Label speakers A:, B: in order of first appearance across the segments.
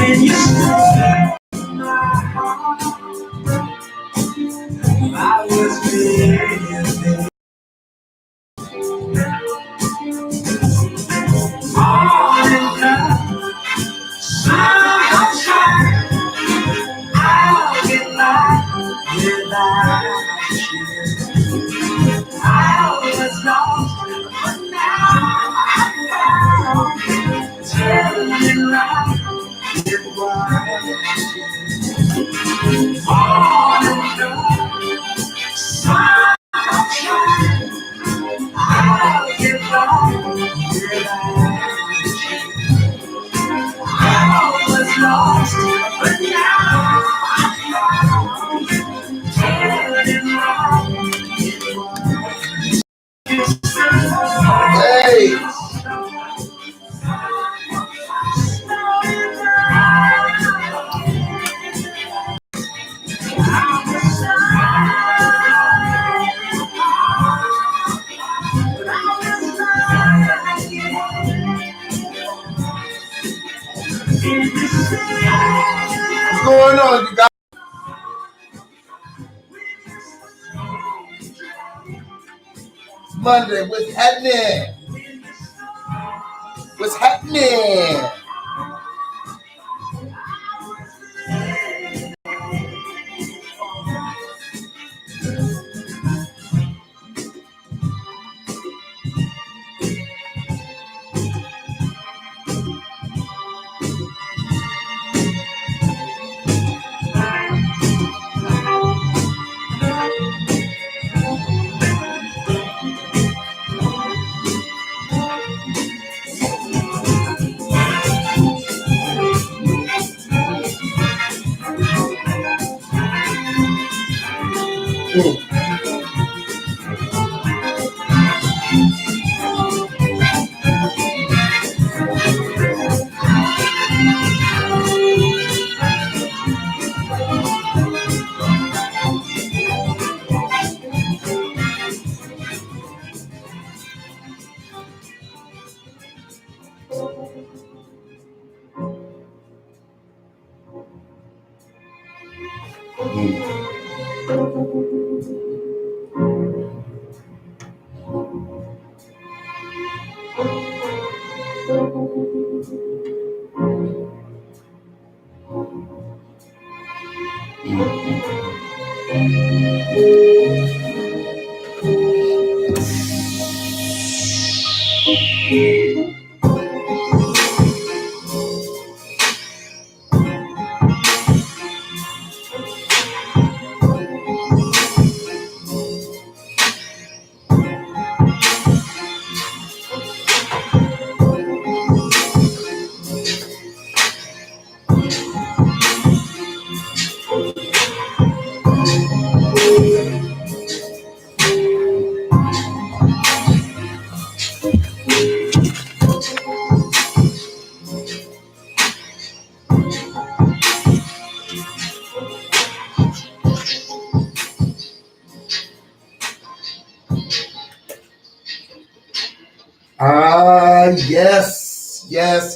A: when you stole my heart, I was living all in love. Sun don't shine, I'll get by without you. I was lost, but now I'm found. Turning around, it was all in love. Sun don't shine, I'll get by without you. I was lost, but now I'm found. Turning around, it was. Hey! What's going on, you guys? It's Monday. What's happening? What's happening?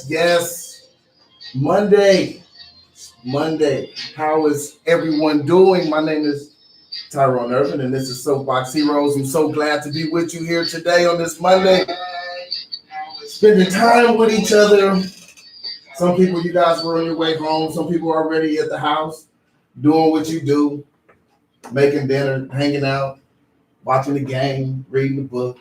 A: Yes. Monday. How is everyone doing? My name is Tyrone Irvin, and this is Soapbox Heroes. I'm so glad to be with you here today on this Monday. Spending time with each other. Some people, you guys were on your way home. Some people are already at the house doing what you do, making dinner, hanging out, watching the game, reading the book.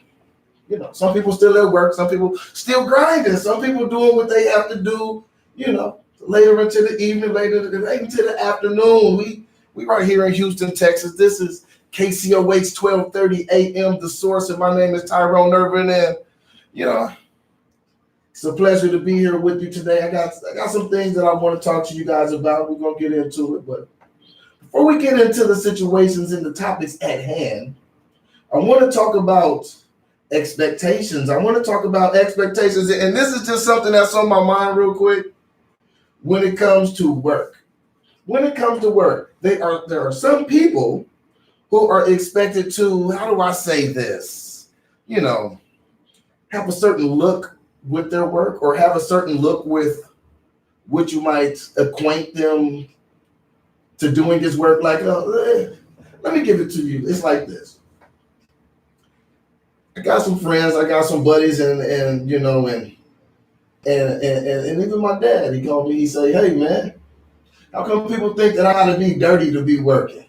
A: You know, some people still at work, some people still grinding, some people doing what they have to do, you know, later into the evening, later into the afternoon. We right here in Houston, Texas. This is KCOH 1230 AM, The Source, and my name is Tyrone Irvin, and, you know, it's a pleasure to be here with you today. I got some things that I want to talk to you guys about. We're going to get into it, but before we get into the situations and the topics at hand, I want to talk about expectations. I want to talk about expectations, and this is just something that's on my mind real quick. When it comes to work, there are some people who are expected to, how do I say this? You know, have a certain look with their work, or have a certain look with what you might acquaint them to doing this work. Like, let me give it to you. It's like this. I got some friends, I got some buddies, and you know, and even my dad, he called me, he said, hey man, how come people think that I gotta be dirty to be working?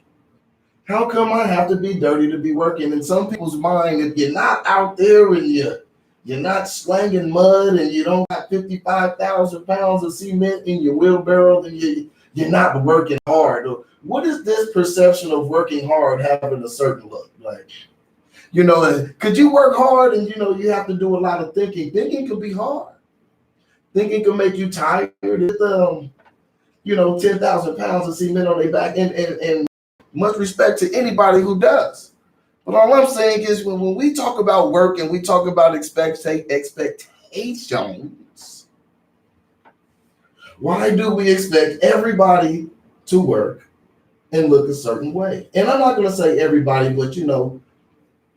A: How come I have to be dirty to be working? In some people's mind, if you're not out there and you're not slanging mud and you don't got 55,000 pounds of cement in your wheelbarrow, then you're not working hard. What is this perception of working hard having a certain look like? You know, could you work hard and, you know, you have to do a lot of thinking. Thinking can be hard. Thinking can make you tired. You know, 10,000 pounds of cement on their back, and much respect to anybody who does. But all I'm saying is when we talk about work and we talk about expectations, why do we expect everybody to work and look a certain way? And I'm not going to say everybody, but, you know,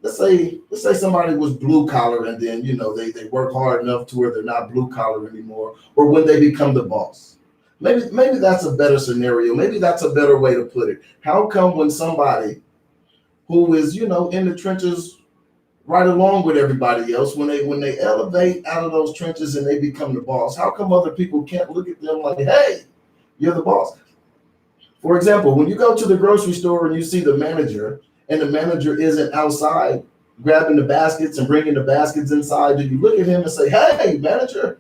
A: let's say somebody was blue collar and then, you know, they work hard enough to where they're not blue collar anymore, or when they become the boss. Maybe that's a better scenario. Maybe that's a better way to put it. How come when somebody who is, you know, in the trenches right along with everybody else, when they elevate out of those trenches and they become the boss, how come other people can't look at them like, hey, you're the boss? For example, when you go to the grocery store and you see the manager and the manager isn't outside grabbing the baskets and bringing the baskets inside, do you look at him and say, hey, manager,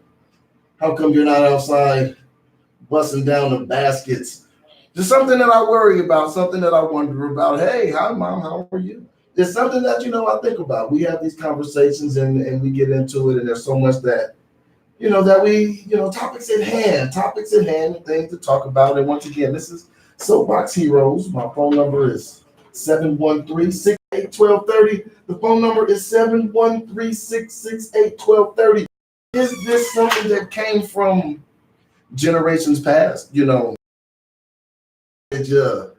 A: how come you're not outside busting down the baskets? Just something that I worry about, something that I wonder about. Hey, hi, Mom, how are you? It's something that, you know, I think about. We have these conversations and we get into it, and there's so much that, you know, that we, you know, topics at hand, and things to talk about. And once again, this is Soapbox Heroes. My phone number is 713-668-1230. The phone number is 713-668-1230. Is this something that came from generations past? You know, it's a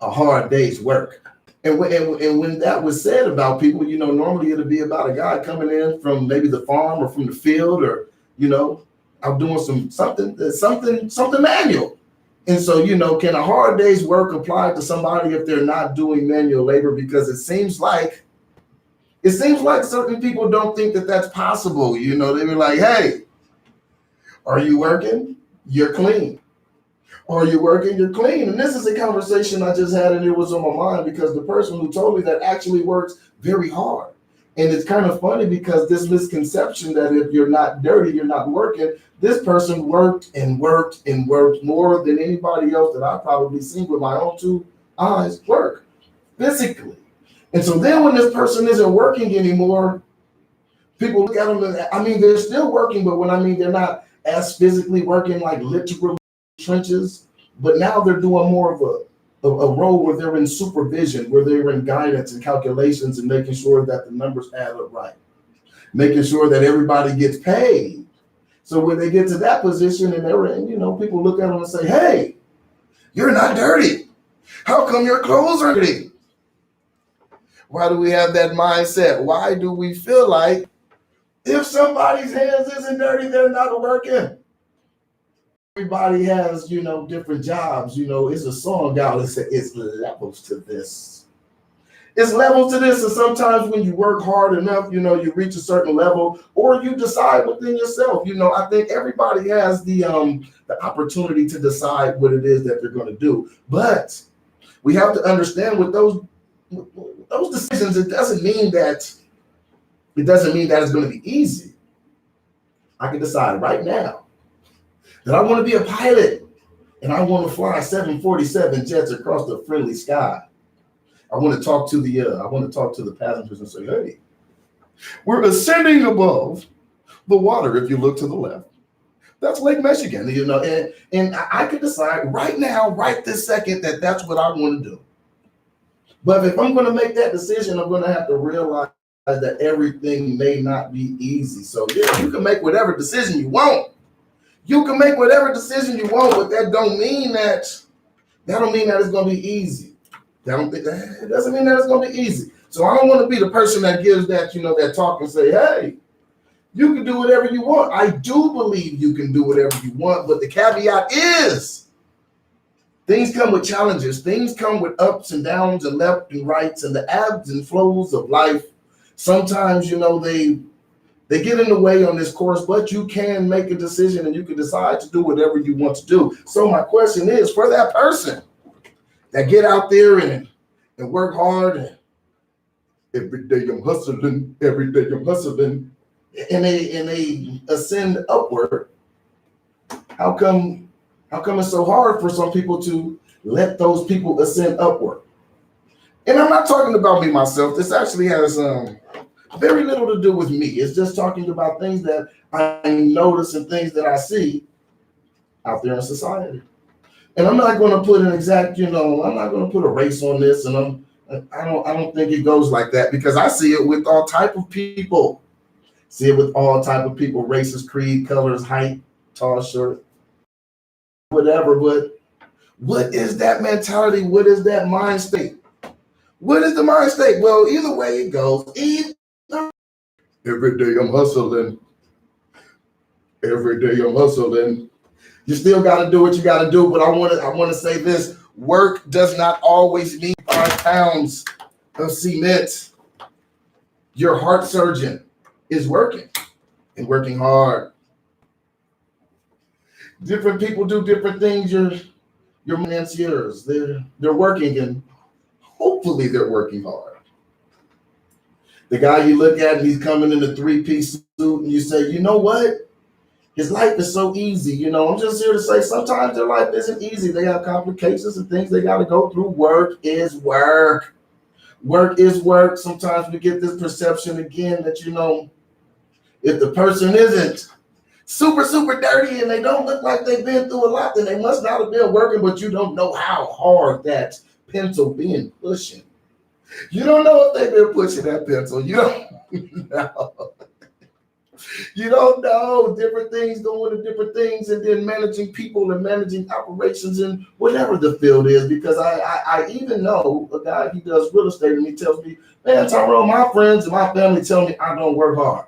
A: hard day's work. And when that was said about people, you know, normally it'll be about a guy coming in from maybe the farm or from the field, or, you know, I'm doing something manual. And so, you know, can a hard day's work apply to somebody if they're not doing manual labor? Because it seems like certain people don't think that that's possible. You know, they be like, hey, are you working? You're clean. Are you working? You're clean. And this is a conversation I just had, and it was on my mind because the person who told me that actually works very hard. And it's kind of funny because this misconception that if you're not dirty, you're not working. This person worked and worked and worked more than anybody else that I've probably seen with my own two eyes work physically. And so then when this person isn't working anymore, people look at them and, I mean, they're still working, but when I mean they're not as physically working, like literally trenches, but now they're doing more of a role where they're in supervision, where they're in guidance and calculations and making sure that the numbers add up right, making sure that everybody gets paid. So when they get to that position and they're in, you know, people look at them and say, hey, you're not dirty. How come your clothes are dirty? Why do we have that mindset? Why do we feel like if somebody's hands isn't dirty, they're not working? Everybody has, you know, different jobs. You know, it's a song out. It's levels to this. It's levels to this. And sometimes when you work hard enough, you know, you reach a certain level, or you decide within yourself. You know, I think everybody has the opportunity to decide what it is that they're going to do. But we have to understand with those decisions, it doesn't mean that it's going to be easy. I can decide right now that I want to be a pilot and I want to fly 747 jets across the friendly sky. I want to talk to the passengers and say, hey, we're ascending above the water. If you look to the left, that's Lake Michigan, you know, and I could decide right now, right this second, that that's what I want to do. But if I'm going to make that decision, I'm going to have to realize that everything may not be easy. So yeah, you can make whatever decision you want. You can make whatever decision you want, but that don't mean that it's going to be easy. It doesn't mean that it's going to be easy. So I don't want to be the person that gives that, you know, that talk and say, hey, You can do whatever you want. I do believe you can do whatever you want, but the caveat is things come with challenges. Things come with ups and downs and left and rights and the ebbs and flows of life. Sometimes, they get in the way on this course, but you can make a decision and you can decide to do whatever you want to do. So my question is for that person that get out there and work hard and every day I'm hustling, and they ascend upward. How come it's so hard for some people to let those people ascend upward? And I'm not talking about me myself. This actually has very little to do with me. It's just talking about things that I notice and things that I see out there in society. And I'm not going to put an exact, I'm not going to put a race on this, and I don't think it goes like that because I see it with all type of people. See it with all type of people, races, creed, colors, height, tall, short, whatever. But what is that mentality? What is that mind state? What is the mind state? Well, either way it goes, every day I'm hustling. Every day I'm hustling. You still got to do what you got to do. But I want to say this: work does not always mean 5 pounds of cement. Your heart surgeon is working and working hard. Different people do different things. Your financiers, they're working and hopefully they're working hard. The guy you look at, he's coming in a 3-piece suit, and you say, you know what? His life is so easy. I'm just here to say sometimes their life isn't easy. They have complications and things they got to go through. Work is work. Work is work. Sometimes we get this perception again that, if the person isn't super, super dirty and they don't look like they've been through a lot, then they must not have been working, but you don't know how hard that pencil been pushing. You don't know if they've been pushing that pencil. You don't know. You don't know. Different things going to different things, and then managing people and managing operations in whatever the field is. Because I even know a guy, he does real estate, and he tells me, man, Tyrone, my friends and my family tell me I don't work hard.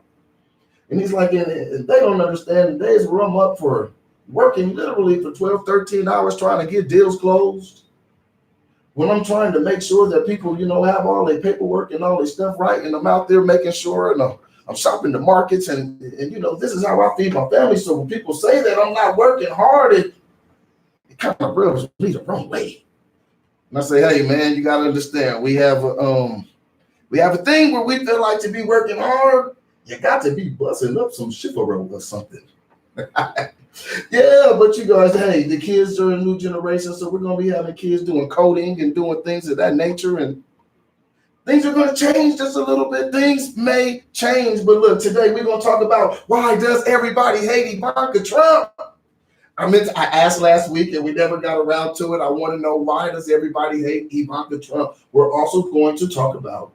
A: And he's like, and they don't understand the days where I'm up for working literally for 12, 13 hours trying to get deals closed. When I'm trying to make sure that people, have all their paperwork and all their stuff right, and I'm out there making sure, and I'm shopping the markets, and this is how I feed my family. So when people say that I'm not working hard, it kind of rubs me the wrong way. And I say, hey man, you gotta understand, we have a thing where we feel like to be working hard, you got to be busting up some chivalry or something. Yeah, but you guys, hey, the kids are a new generation, so we're gonna be having kids doing coding and doing things of that nature, and things are going to change just a little bit. Things may change, but look, today we're going to talk about why does everybody hate Ivanka Trump? I asked last week and we never got around to it. I want to know, why does everybody hate Ivanka Trump? We're also going to talk about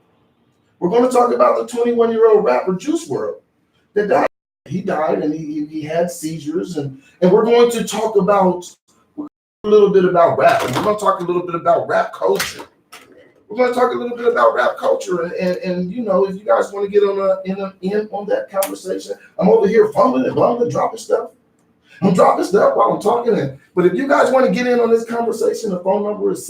A: the 21-year-old rapper Juice WRLD that died. He died and he had seizures, and we're going to talk about a little bit about rap. And we're going to talk a little bit about rap culture. We're going to talk a little bit about rap culture, and if you guys want to get on that conversation, I'm over here fumbling and bumbling, dropping stuff. I'm dropping stuff while I'm talking. But if you guys want to get in on this conversation, the phone number is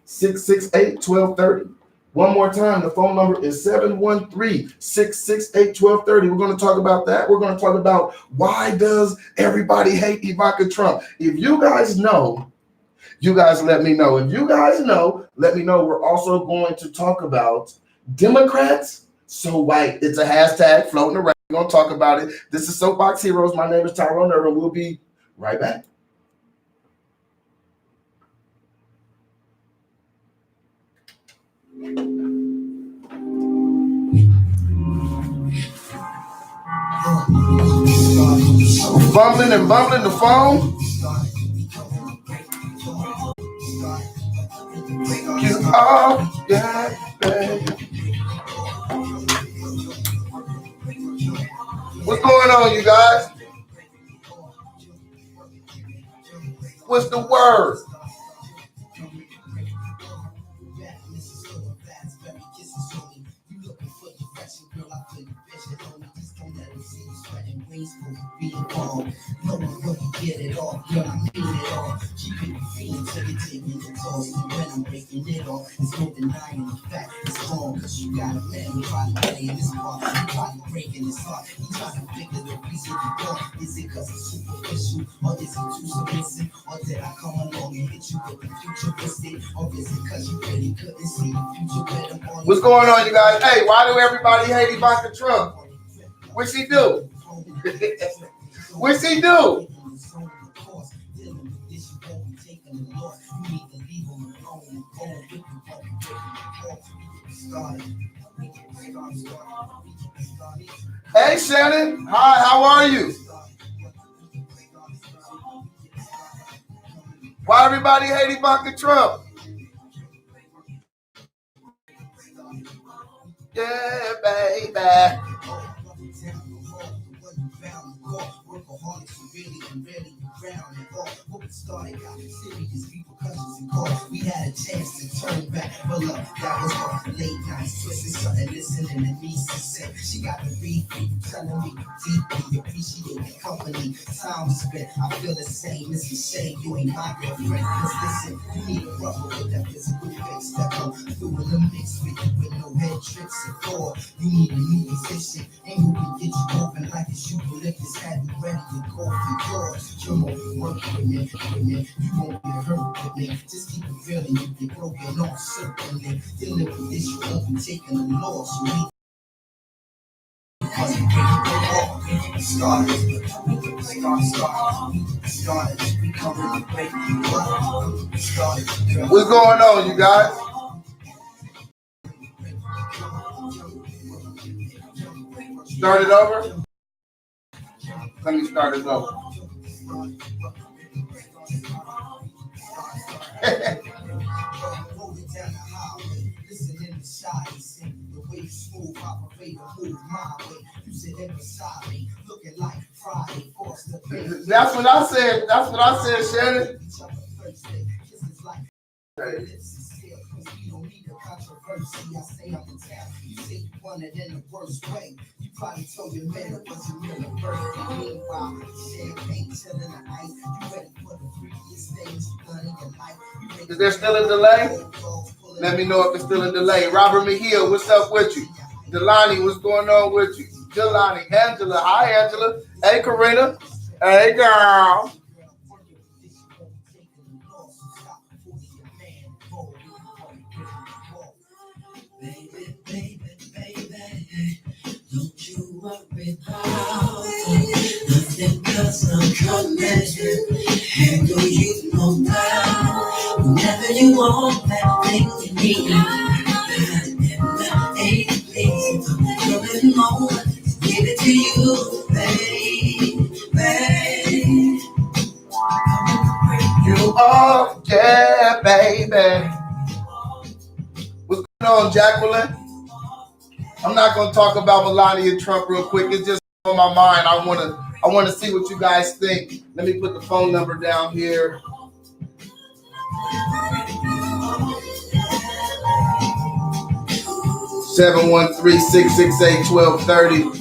A: 713-668-1230. One more time, the phone number is 713-668-1230. We're going to talk about that. We're going to talk about why does everybody hate Ivanka Trump. If you guys know, you guys let me know. If you guys know, let me know. We're also going to talk about Democrats so white. It's a hashtag floating around. We're going to talk about it. This is Soapbox Heroes. My name is Tyrone Irvin. We'll be right back. Bumbling and bumbling the phone. You all got baby. What's going on, you guys? What's the word? Facebook, be involved. No one really get it all, girl, I mean it all. Keep it feeling till you're taking the toss. And when I'm breaking it off, there's no denying the fact it's wrong. Cause you got a man who probably playing this part, he probably breaking his heart. He trying to figure the reason you want. Is it cause it's superficial, or is it too submissive? Or did I come along and hit you with the futuristic? Or is it cause you really couldn't see the future with them on? What's going on, you guys? Hey, why do everybody hate Ivanka Trump? What she do? What she do? Hey Shannon, hi, how are you? Why everybody hate Ivanka Trump? Yeah, baby. We had a chance to turn back, but look, that was all late nights, twisting something, listening to me say. She got the beat, telling me deeply appreciate the company, time spent. I feel the same. It's a shame you ain't my girlfriend. Cause listen, you need a rubber with that physical face that go through in the mix with you with no head tricks and forward. You need a new musician, and who can get you open like a shoe lifters. Have you ready to go for yours? Come on, work with me. You won't get hurt with me. Just keep it real and you get broken off certainly. Dealing with this, you won't be taking a loss. You need started. What's going on, you guys? Start it over? Let me start it over. That's what I said. That's what I said, Shannon. I say I'm in town. You say you want it in the worst way. You probably told your man it wasn't really birthday. Meanwhile, champagne chilling the ice. You ready for the freakiest things you've done in your life? Is there still a delay? Let me know if it's still a delay. Robert Mejia, what's up with you? Delani, what's going on with you? Delani, Angela, hi Angela. Hey Karina. Hey girl. Baby, don't you worry about nothing, cause I'm coming. And do you know now, whenever you want that thing you need, give it to you, baby. You are, yeah, baby. What's going on, Jacqueline? I'm not going to talk about Melania Trump real quick. It's just on my mind. I want to see what you guys think. Let me put the phone number down here. Seven 713-668-1230.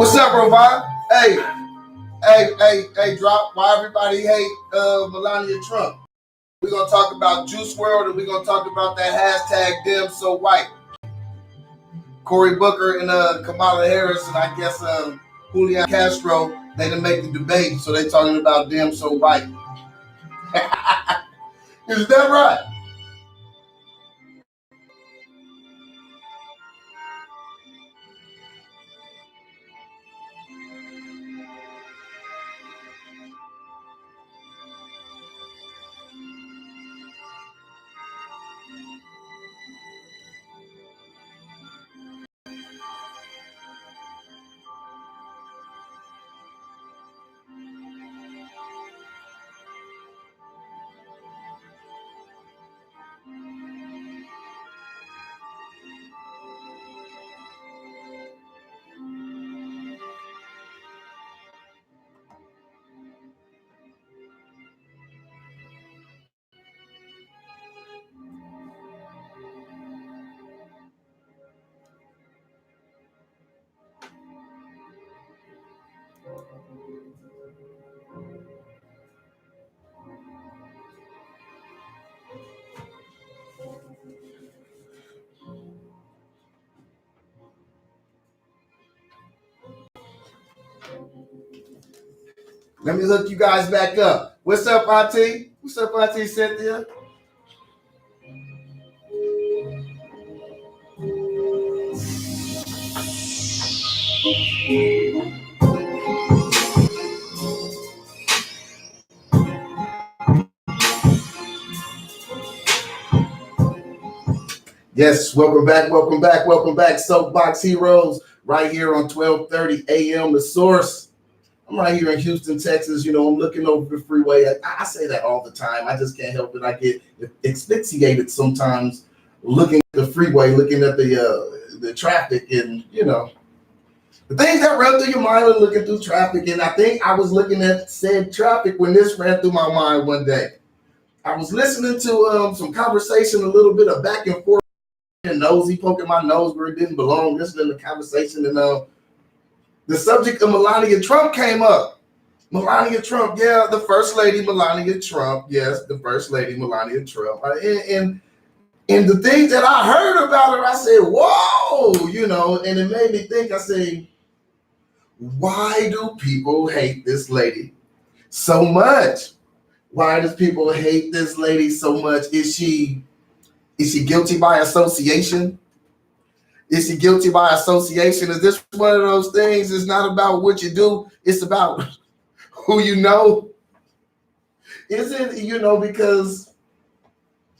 A: What's up, Rovi? Hey, drop. Why everybody hate Melania Trump? We're gonna talk about Juice World, and we're gonna talk about that hashtag Dem So White. Cory Booker and Kamala Harris, and I guess Julian Castro, they didn't make the debate, so they talking about Dem So White. Is that right? Let me hook you guys back up. What's up, Auntie? What's up, Auntie Cynthia? Yes, welcome back. Soapbox Heroes, right here on 12:30 a.m. The Source. I'm right here in Houston, Texas. You know, I'm looking over the freeway. I say that all the time. I just can't help it. I get asphyxiated sometimes looking at the freeway, looking at the traffic, and you know the things that run through your mind when looking through traffic. And I think I was looking at said traffic when this ran through my mind one day. I was listening to some conversation, a little bit of back and forth, and nosy poking my nose where it didn't belong, listening to the conversation, and the subject of Melania Trump came up. Melania Trump, yeah, the First Lady Melania Trump, yes, the First Lady Melania Trump. And the things that I heard about her, I said, whoa, you know, and it made me think, I say, why do people hate this lady so much? Why does people hate this lady so much? Is she guilty by association? Is she guilty by association? Is this one of those things? It's not about what you do. It's about who you know. Is it, you know, because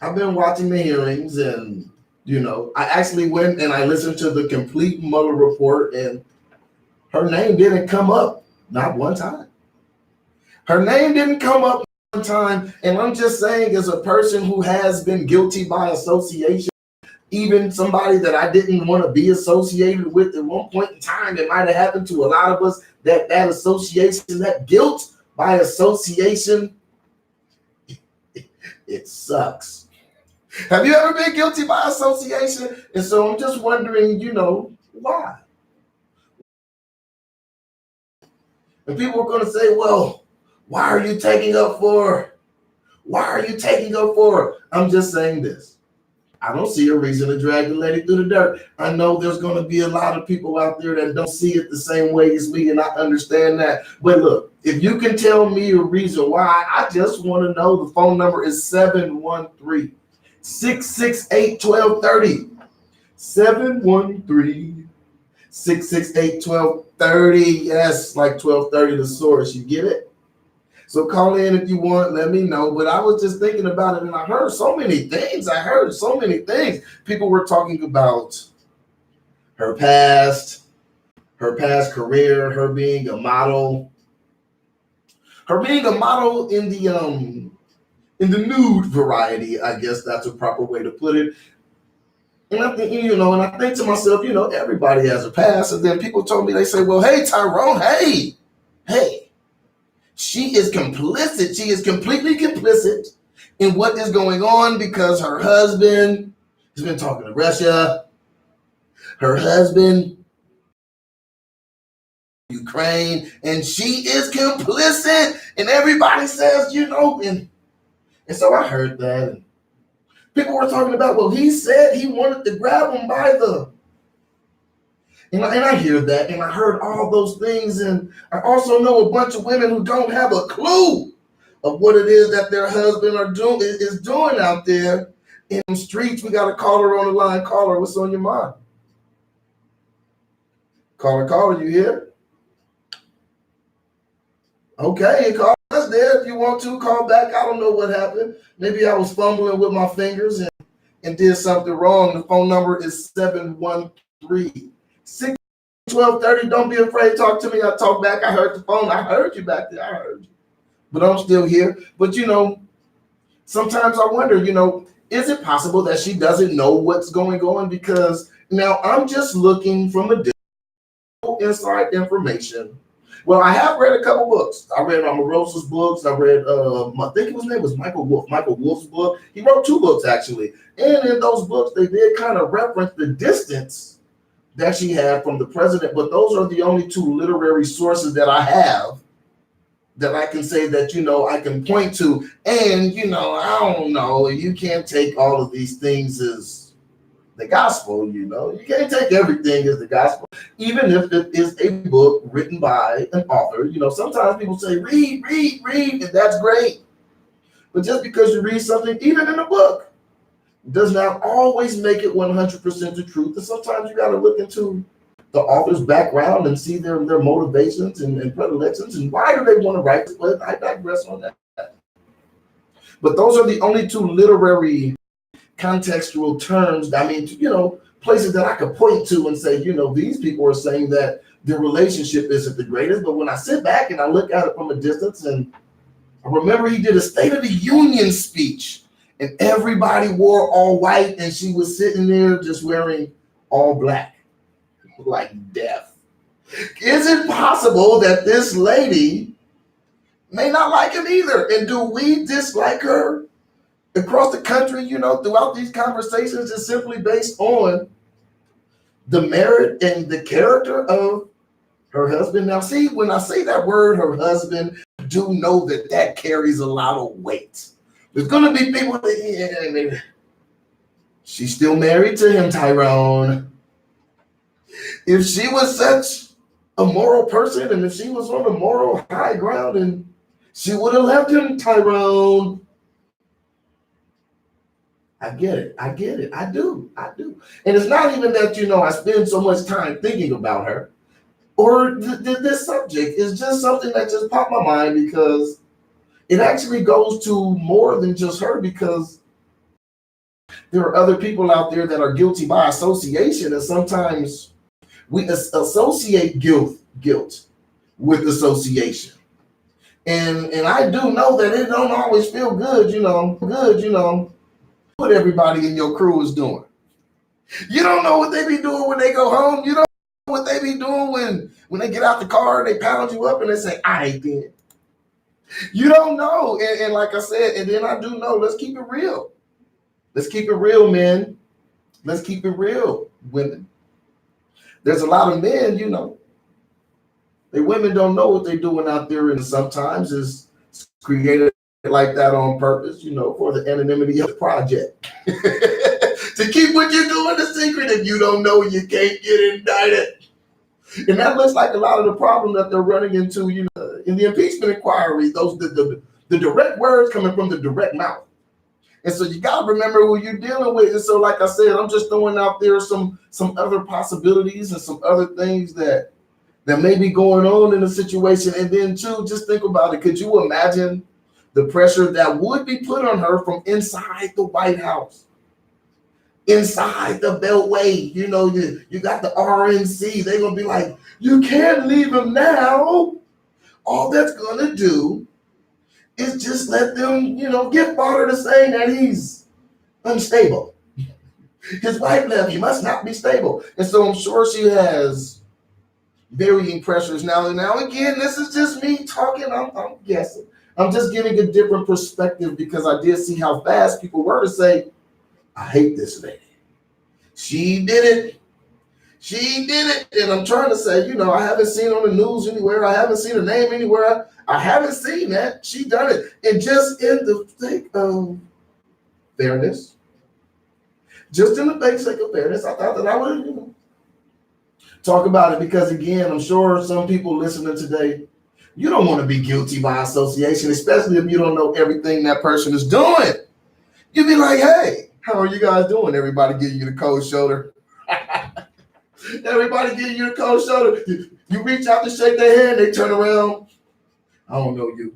A: I've been watching the hearings and, you know, I actually went and I listened to the complete Mueller report and her name didn't come up, not one time. Her name didn't come up one time. And I'm just saying, as a person who has been guilty by association, even somebody that I didn't want to be associated with at one point in time, it might have happened to a lot of us, that association, that guilt by association, it sucks. Have you ever been guilty by association? And so I'm just wondering, you know, why? And people are going to say, well, why are you taking up for? Why are you taking up for? I'm just saying this. I don't see a reason to drag the lady through the dirt. I know there's going to be a lot of people out there that don't see it the same way as me, and I understand that. But look, if you can tell me a reason why, I just want to know. The phone number is 713-668-1230. 713-668-1230. Yes, like 1230 The Source. You get it? So call in if you want, let me know. But I was just thinking about it and I heard so many things. People were talking about her past career, her being a model in the nude variety, I guess that's a proper way to put it. And I think, you know, and I think to myself, you know, everybody has a past. And then people told me, they say, well, hey, Tyrone, hey. She is complicit. She is completely complicit in what is going on because her husband has been talking to Russia. Her husband Ukraine, and she is complicit. And everybody says, and so I heard that. And people were talking about, well, he said he wanted to grab him by the, and I hear that, and I heard all those things, and I also know a bunch of women who don't have a clue of what it is that their husband is doing out there in the streets. We got a caller on the line. Caller, what's on your mind? Caller, you here? Okay, call us there if you want to. Call back. I don't know what happened. Maybe I was fumbling with my fingers and did something wrong. The phone number is 713-612-30. Don't be afraid. Talk to me. I talk back. I heard the phone. I heard you back there. I heard you. But I'm still here. But, sometimes I wonder, is it possible that she doesn't know what's going on? Because now I'm just looking from a inside information. Well, I have read a couple books. I read Omarosa's books. I read, I think his name was Michael Wolff. Michael Wolff's book. He wrote 2 books, actually. And in those books, they did kind of reference the distance that she had from the president. But those are the only 2 literary sources that I have that I can say that, I can point to. And, I don't know. You can't take all of these things as the gospel, you can't take everything as the gospel, even if it is a book written by an author. Sometimes people say, read, and that's great. But just because you read something, even in a book, does not always make it 100% the truth. And sometimes you got to look into the author's background and see their motivations and predilections and why do they want to write. But I digress on that. But those are the only 2 literary contextual terms. I mean, places that I could point to and say, these people are saying that their relationship isn't the greatest. But when I sit back and I look at it from a distance, and I remember he did a State of the Union speech, and everybody wore all white, and she was sitting there just wearing all black, like death. Is it possible that this lady may not like him either? And do we dislike her across the country, throughout these conversations is simply based on the merit and the character of her husband? Now, see, when I say that word, her husband, do know that carries a lot of weight. There's going to be people that, she's still married to him, Tyrone. If she was such a moral person, and if she was on the moral high ground, and she would have left him, Tyrone. I get it. I do. And it's not even that, I spend so much time thinking about her or this subject. Is just something that just popped my mind because it actually goes to more than just her, because there are other people out there that are guilty by association. And sometimes we associate guilt with association. And I do know that it don't always feel good, what everybody in your crew is doing. You don't know what they be doing when they go home. You don't know what they be doing when they get out the car, they pound you up and they say, I ain't dead. You don't know. And like I said, and then I do know, let's keep it real. Let's keep it real, men. Let's keep it real, women. There's a lot of men, the women don't know what they're doing out there, and sometimes it's created like that on purpose, for the anonymity of the project. To keep what you're doing a secret. If you don't know, you can't get indicted. And that looks like a lot of the problem that they're running into, in the impeachment inquiry, those the direct words coming from the direct mouth. And so you got to remember who you're dealing with. And so, like I said, I'm just throwing out there some other possibilities and some other things that may be going on in the situation. And then, too, just think about it. Could you imagine the pressure that would be put on her from inside the White House, inside the Beltway? You got the RNC. They're going to be like, you can't leave him now. All that's going to do is just let them, get fodder to saying that he's unstable. His wife left. He must not be stable. And so I'm sure she has varying pressures. Now again, this is just me talking. I'm guessing. I'm just getting a different perspective because I did see how fast people were to say, I hate this lady. She did it. She did it. And I'm trying to say, I haven't seen on the news anywhere. I haven't seen her name anywhere. I haven't seen that. She done it. And just in the sake of fairness, just in the sake of fairness, I thought that I would, talk about it because, again, I'm sure some people listening today, you don't want to be guilty by association, especially if you don't know everything that person is doing. You'd be like, hey, how are you guys doing? Everybody giving you the cold shoulder. Everybody giving you the cold shoulder. You reach out to shake their hand, they turn around. I don't know you.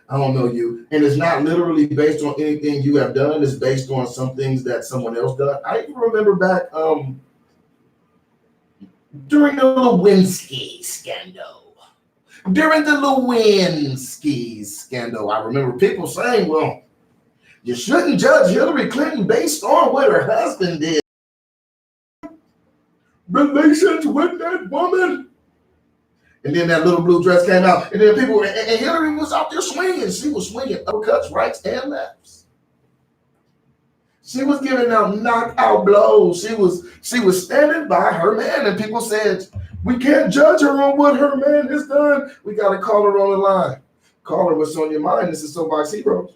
A: I don't know you. And it's not literally based on anything you have done. It's based on some things that someone else done. I even remember back during the Lewinsky scandal. During the Lewinsky scandal, I remember people saying, well, you shouldn't judge Hillary Clinton based on what her husband did. Relations with that woman. And then that little blue dress came out. And then people, and Hillary was out there swinging. She was swinging uppercuts, rights, and lefts. She was giving out knockout blows. She was standing by her man. And people said, we can't judge her on what her man has done. We got to call her on the line. Call her, what's on your mind? This is Soapbox Heroes.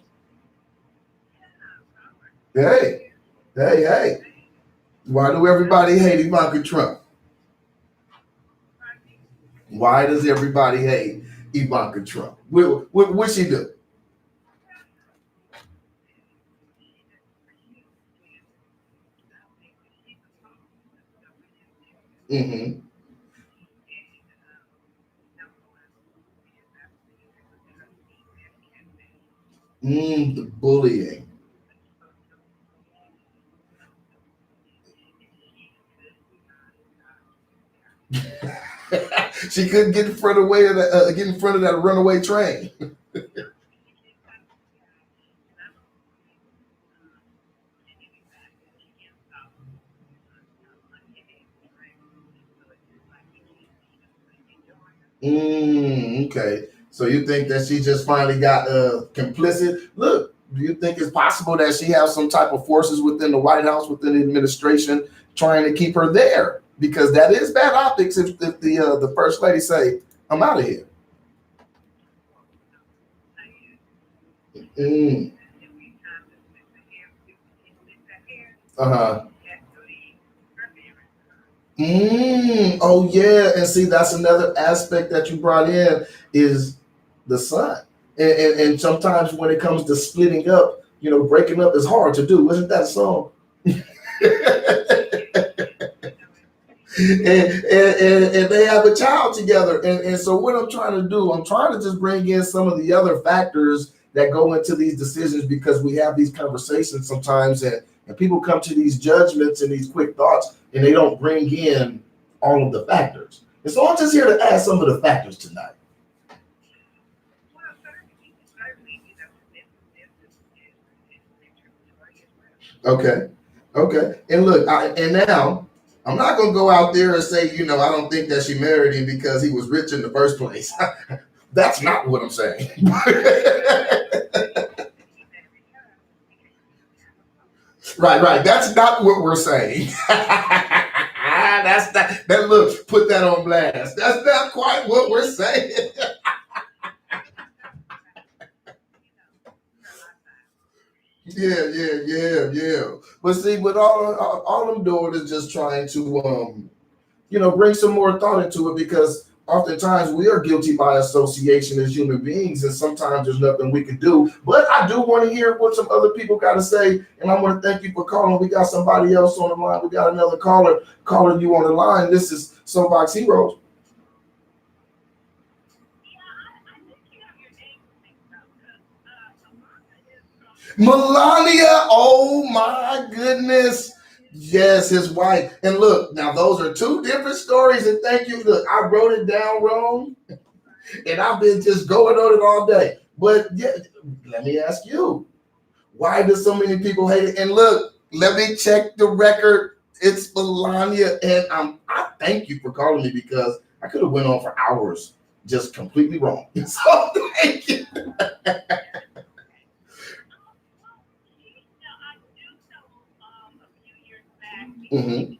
A: Hey. Why do everybody hate Ivanka Trump? Why does everybody hate Ivanka Trump? What she do? Mm-hmm. The bullying. She couldn't get in front of that runaway train. Okay. So you think that she just finally got complicit? Look, do you think it's possible that she has some type of forces within the White House, within the administration, trying to keep her there? Because that is bad optics if the first lady say, "I'm out of here." Mm. Uh-huh. Oh yeah, and see that's another aspect that you brought in is the son, and sometimes when it comes to splitting up, breaking up is hard to do. Isn't that a song? And they have a child together, and so what I'm trying to do, I'm trying to just bring in some of the other factors that go into these decisions because we have these conversations sometimes, and people come to these judgments and these quick thoughts, and they don't bring in all of the factors. And so I'm just here to add some of the factors tonight. Okay. Okay. And look, and now I'm not gonna go out there and say, I don't think that she married him because he was rich in the first place. That's not what I'm saying. Right. That's not what we're saying. That's not that look, put that on blast. That's not quite what we're saying. Yeah. But see, what all I'm doing is just trying to bring some more thought into it because oftentimes we are guilty by association as human beings, and sometimes there's nothing we can do. But I do want to hear what some other people got to say, and I want to thank you for calling. We got somebody else on the line. We got another caller calling you on the line. This is Soapbox Heroes. Melania, oh my goodness. Yes, his wife. And look, now those are two different stories. And thank you. Look, I wrote it down wrong, and I've been just going on it all day. But yeah, let me ask you, why do so many people hate it? And look, let me check the record. It's Melania, and I thank you for calling me because I could have went on for hours just completely wrong. So thank you. Mhm.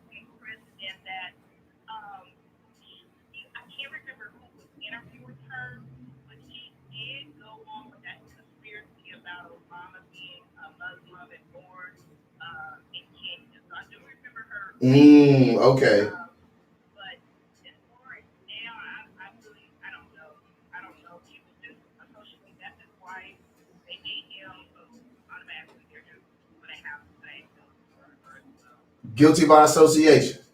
A: Okay.
B: But as far as now, I really, I don't know. I don't know. People just associate that's his wife. They hate him, so automatically they're just going to have the same feelings for her as well.
A: Guilty by association.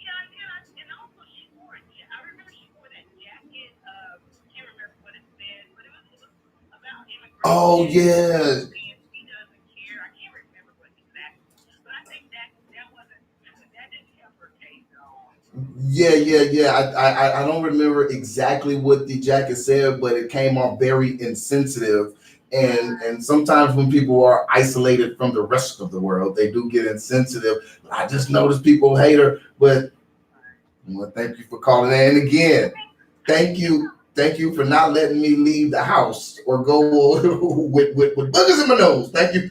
B: Yeah, and also she wore a I remember she wore that jacket. I can't remember what it said, but it was about
A: Oh
B: immigration.
A: yeah.
B: Saying he doesn't care. I can't remember what exactly, but I think that wasn't that didn't help her case at all.
A: Yeah. I don't remember exactly what the jacket said, but it came off very insensitive. And sometimes when people are isolated from the rest of the world, they do get insensitive. I just noticed people hate her, but well, thank you for calling in. And again, thank you for not letting me leave the house or go with boogers in my nose. Thank you.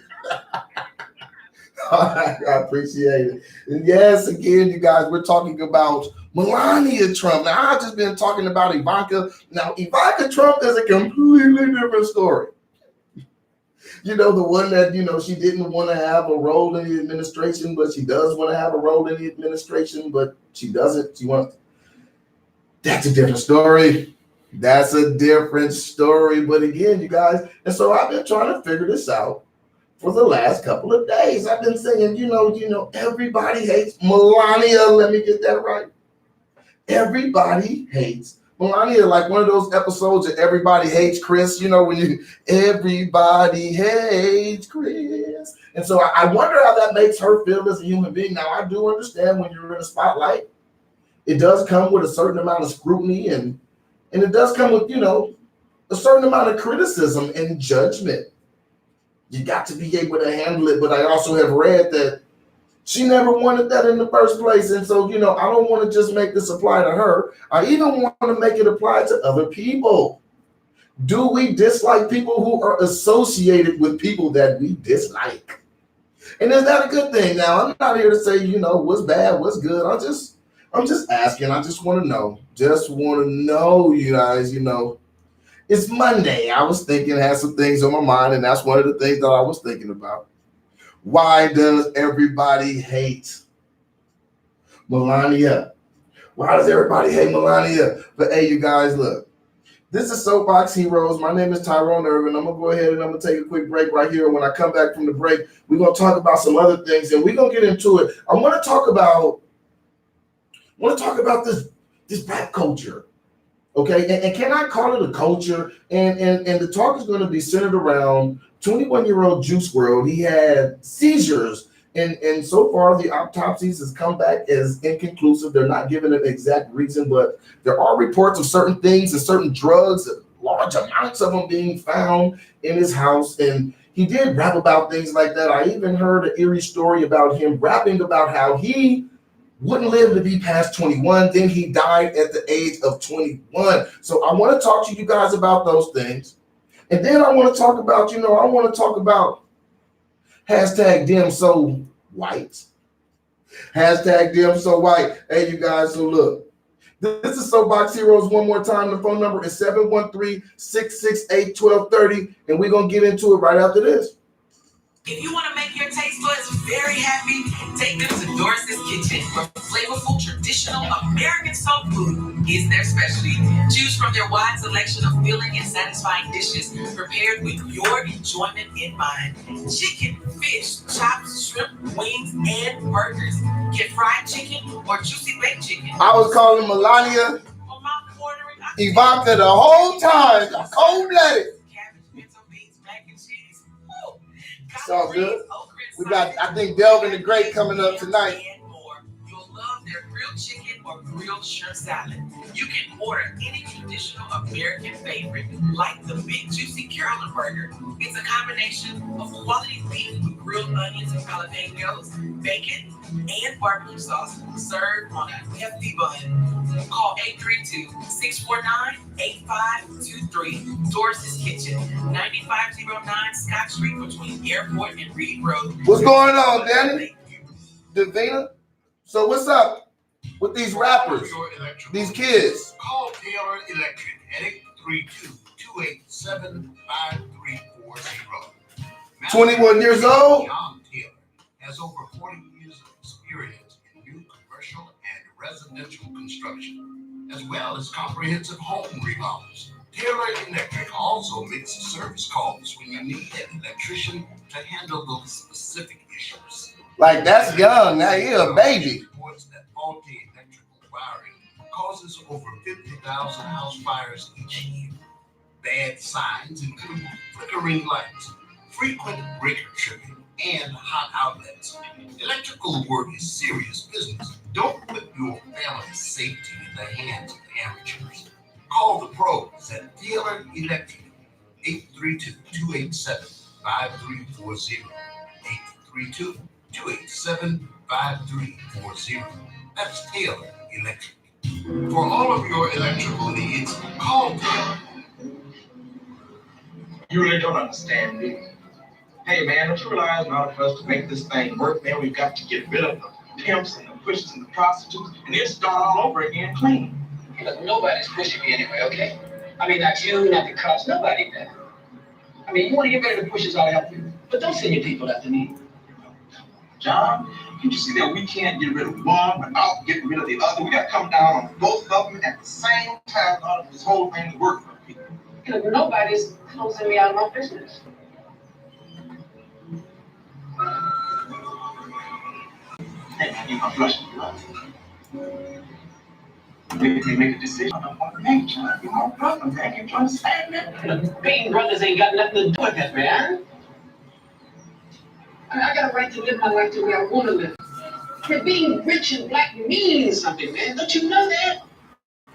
A: I appreciate it. And yes, again, you guys, we're talking about Melania Trump. Now, I've just been talking about Ivanka. Now, Ivanka Trump is a completely different story. You know, the one that, she didn't want to have a role in the administration, but she does want to have a role in the administration, but she doesn't. That's a different story. That's a different story. But again, you guys, and so I've been trying to figure this out for the last couple of days. I've been saying, everybody hates Melania. Let me get that right. Everybody hates Melania, like one of those episodes of Everybody Hates Chris, when everybody hates Chris. And so I wonder how that makes her feel as a human being. Now, I do understand when you're in a spotlight, it does come with a certain amount of scrutiny and it does come with, a certain amount of criticism and judgment. You got to be able to handle it. But I also have read that she never wanted that in the first place. And so, I don't want to just make this apply to her. I even want to make it apply to other people. Do we dislike people who are associated with people that we dislike? And is that a good thing? Now, I'm not here to say, what's bad, what's good. I'm just asking. I just want to know. Just want to know, you guys, It's Monday. I was thinking, had some things on my mind, and that's one of the things that I was thinking about. Why does everybody hate Melania? Why does everybody hate Melania? But hey, you guys, look. This is Soapbox Heroes. My name is Tyrone Irvin. I'm going to go ahead and I'm going to take a quick break right here. When I come back from the break, we're going to talk about some other things, and we're going to get into it. I want to talk about this rap culture. Okay, and can I call it a culture? And the talk is going to be centered around 21-year-old Juice WRLD. He had seizures, and so far the autopsies has come back as inconclusive. They're not giving an exact reason, but there are reports of certain things and certain drugs, large amounts of them being found in his house. And he did rap about things like that. I even heard an eerie story about him rapping about how he wouldn't live to be past 21. Then he died at the age of 21. So I want to talk to you guys about those things. And then I want to talk about, hashtag them so white. Hashtag them so white. Hey, you guys, so look. This is Soapbox Heroes one more time. The phone number is 713-668-1230. And we're going to get into it right after this.
C: If you want to make your taste buds very happy, take them to Doris's Kitchen, where flavorful, traditional American soul food is their specialty. Choose from their wide selection of filling and satisfying dishes prepared with your enjoyment in mind. Chicken, fish, chops, shrimp, wings, and burgers. Get fried chicken or juicy baked chicken.
A: I was calling Melania Ivanka the whole time. Cold-blooded.
C: Cabbage, pinto beans, mac and cheese.
A: It's all good. We got, I think, Delvin the Great coming up tonight.
C: And more. You'll love their grilled chicken or grilled shrimp salad. You can order any traditional American favorite, like the big juicy Carolyn burger. It's a combination of quality beef with grilled onions and jalapenos, bacon, and barbecue sauce served on a hefty bun. Call 832-649-8523. Doris's Kitchen, 9509 Scott Street between Airport and Reed Road.
A: What's going on, Danny? Davina? So what's up with these rappers, these kids?
D: Call Taylor Electric at 832-287-5340.
A: 21 years old?
D: John Taylor has over 40 years of experience residential construction, as well as comprehensive home remodels. Taylor Electric also makes service calls when you need an electrician to handle those specific issues.
A: Like, that's young. Now you're a baby.
D: Reports that faulty electrical wiring causes over 50,000 house fires each year. Bad signs include flickering lights, frequent breaker tripping, and hot outlets. Electrical work is serious business. Don't put your family's safety in the hands of amateurs. Call the pros at Taylor Electric, 832-287-5340, 832-287-5340. That's Taylor Electric. For all of your electrical needs, call Taylor.
E: You really don't understand me. Hey man, don't you realize in order for us to make this thing work, man, we've got to get rid of the pimps and the pushers and the prostitutes and then start all over again clean.
F: Look, nobody's pushing me anyway, okay? I mean, not you, not the cops, nobody does. I mean, you want to get rid of the pushers, I'll help you. But don't send your people after me.
E: John, can't you see that we can't get rid of one without getting rid of the other? We got to come down on both of them at the same time in order for this whole thing to work for people.
F: Look, nobody's closing me out of my business.
E: Hey, man, you're not blushing, right? Make me make a decision on what to make, John. You're my brother, man. Can't you understand that?
F: Look, being brothers ain't got nothing to do with that, man. I got a right to live my life the way I want to live. Man, being rich and black means something, man. Don't you know that?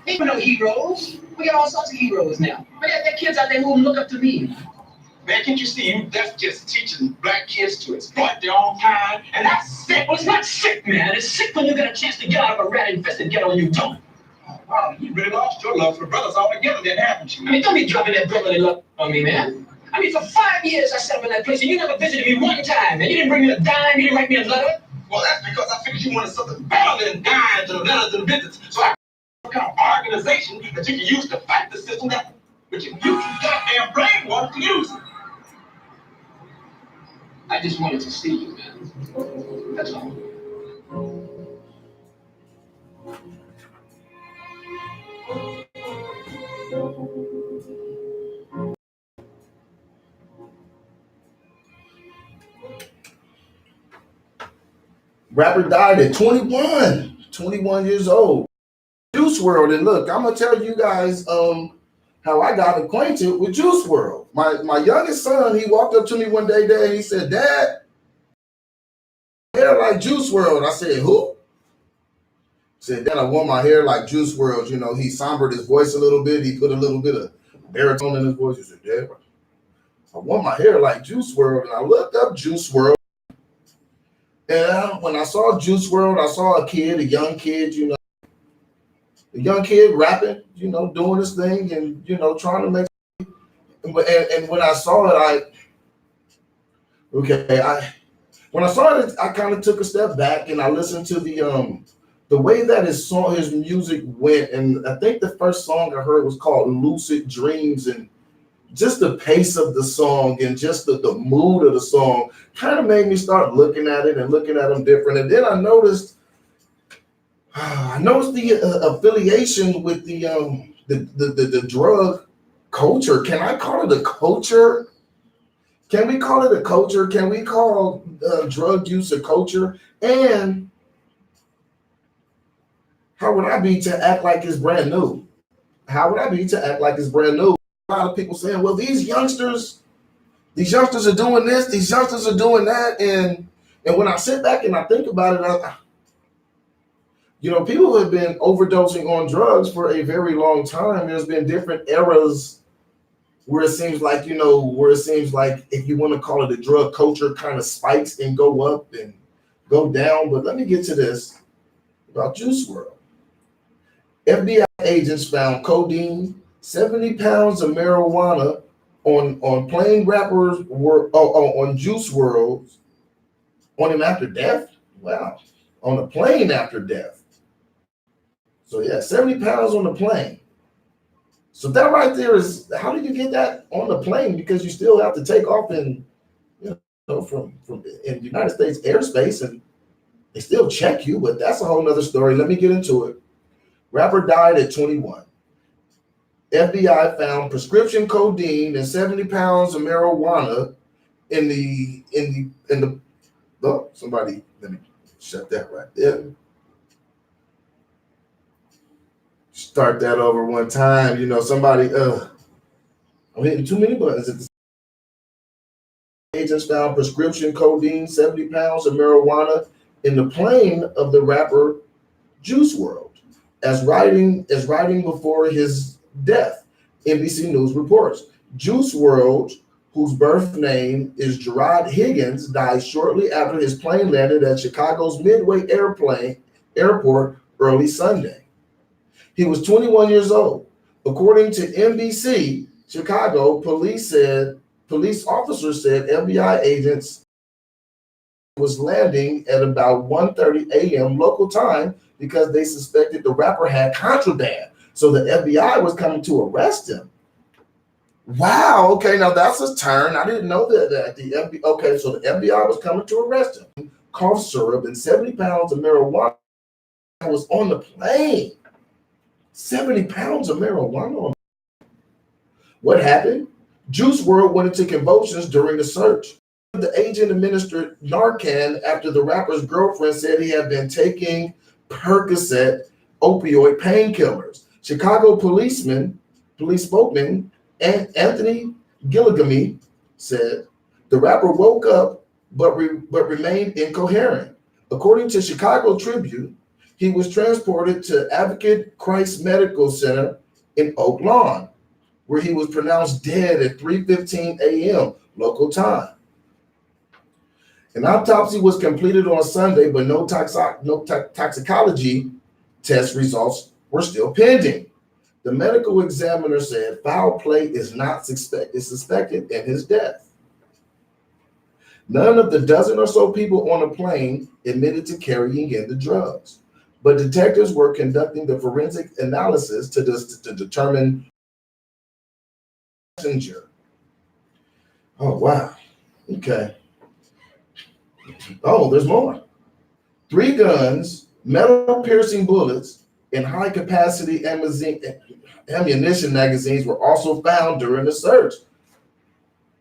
F: Ain't no heroes. We got all sorts of heroes now. We got kids out there who look up to me.
E: Man, can't you see that's just teaching black kids to exploit their own kind? And that's sick.
F: Well, it's not sick, man. It's sick when you get a chance to get out of a rat-infested ghetto and you don't.
E: Oh, wow, you really lost your love for brothers altogether, then, haven't you?
F: I mean, don't be dropping that brotherly love on me, man. I mean, for 5 years I set up in that place and you never visited me one time, man. You didn't bring me a dime, you didn't write me a letter.
E: Well, that's because I figured you wanted something better than dimes and letters and visits. So I some kind of organization that you can use to fight the system that but you use your goddamn brainwash to use it.
F: I just wanted to see you, man. That's all.
A: Rapper died at 21 years old. Juice World. And look, I'm gonna tell you guys how I got acquainted with Juice World. My youngest son, he walked up to me one day and he said, "Dad, hair like Juice World." I said, "Who?" He said, "Dad, I want my hair like Juice World." You know, he sobered his voice a little bit. He put a little bit of baritone in his voice. He said, "Dad, I want my hair like Juice World." And I looked up Juice World. And when I saw Juice World, I saw a young kid, you know, a young kid rapping, you know, doing his thing and, you know, trying to make. And when I saw it, when I saw it, I kind of took a step back and I listened to the way that his music went. And I think the first song I heard was called Lucid Dreams, and just the pace of the song and just the mood of the song kind of made me start looking at it and looking at them different. And then I noticed the affiliation with the drug culture. Can I call it a culture? Can we call it a culture? Can we call drug use a culture? And how would I be to act like it's brand new? How would I be to act like it's brand new? A lot of people saying, well, these youngsters are doing this, these youngsters are doing that. And when I sit back and I think about it, you know, people have been overdosing on drugs for a very long time. There's been different eras where it seems like if you want to call it a drug culture, kind of spikes and go up and go down. But let me get to this about Juice World. FBI agents found codeine, 70 pounds of marijuana on plane rappers on Juice World on him after death. Wow, on a plane after death. So yeah, 70 pounds on the plane. So that right there is, how do you get that on the plane? Because you still have to take off in, you know, from in the United States airspace, and They still check you, but that's a whole nother story. Let me get into it. Rapper died at 21. FBI found prescription codeine and 70 pounds of marijuana in the oh, somebody, let me shut that right there. Start that over one time. You know, somebody, I'm hitting too many buttons at the agents found prescription codeine, 70 pounds of marijuana in the plane of the rapper Juice World as writing before his death. NBC News reports. Juice World, whose birth name is Gerard Higgins, died shortly after his plane landed at Chicago's Midway Airport early Sunday. He was 21 years old. According to NBC Chicago, police officers said FBI agents was landing at about 1:30 a.m. local time because they suspected the rapper had contraband. So the FBI was coming to arrest him. Wow. Okay, now that's a turn. I didn't know that the FBI. Okay, so the FBI was coming to arrest him. Cough syrup and 70 pounds of marijuana was on the plane. 70 pounds of marijuana. What happened? Juice World went into convulsions during the search. The agent administered Narcan after the rapper's girlfriend said he had been taking Percocet opioid painkillers. Chicago police spokesman Anthony Gilligamy said the rapper woke up but remained incoherent. According to Chicago Tribune, he was transported to Advocate Christ Medical Center in Oak Lawn, where he was pronounced dead at 3:15 a.m. local time. An autopsy was completed on Sunday, but no toxicology test results were still pending. The medical examiner said foul play is suspected in his death. None of the dozen or so people on the plane admitted to carrying in the drugs, but detectives were conducting the forensic analysis to determine passenger. Oh, wow. Okay. Oh, there's more. 3 guns, metal piercing bullets, and high capacity ammunition magazines were also found during the search.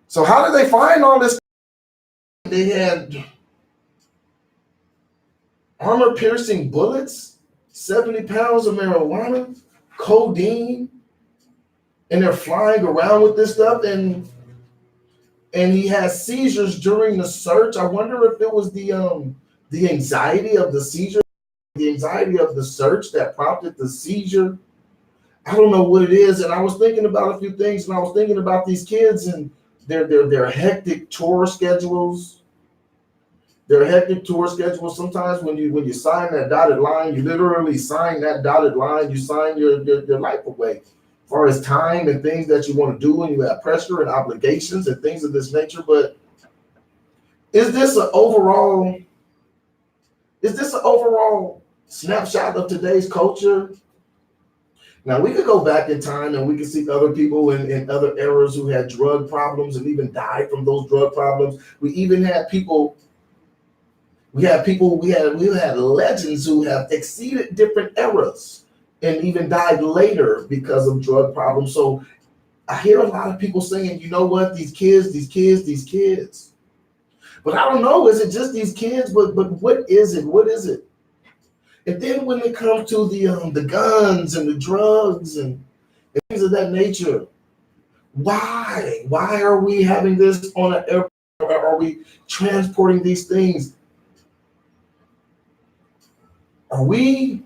A: So how did they find all this? They had armor piercing bullets, 70 pounds of marijuana, codeine, and they're flying around with this stuff, and he has seizures during the search. I wonder if it was the anxiety of the seizure, the anxiety of the search that prompted the seizure. I don't know what it is. And I was thinking about a few things, and I was thinking about these kids and their hectic tour schedules. Their hectic tour schedules. Sometimes when you sign that dotted line, you literally sign that dotted line. You sign your life away. As far as time and things that you want to do, and you have pressure and obligations and things of this nature. But is this an overall snapshot of today's culture? Now, we could go back in time and we could see other people in other eras who had drug problems and even died from those drug problems. We even had people, we had legends who have exceeded different eras and even died later because of drug problems. So I hear a lot of people saying, you know what, these kids. But I don't know, is it just these kids? But what is it? What is it? And then when it comes to the guns and the drugs and things of that nature, why are we having this on an airport? Are we transporting these things? Are we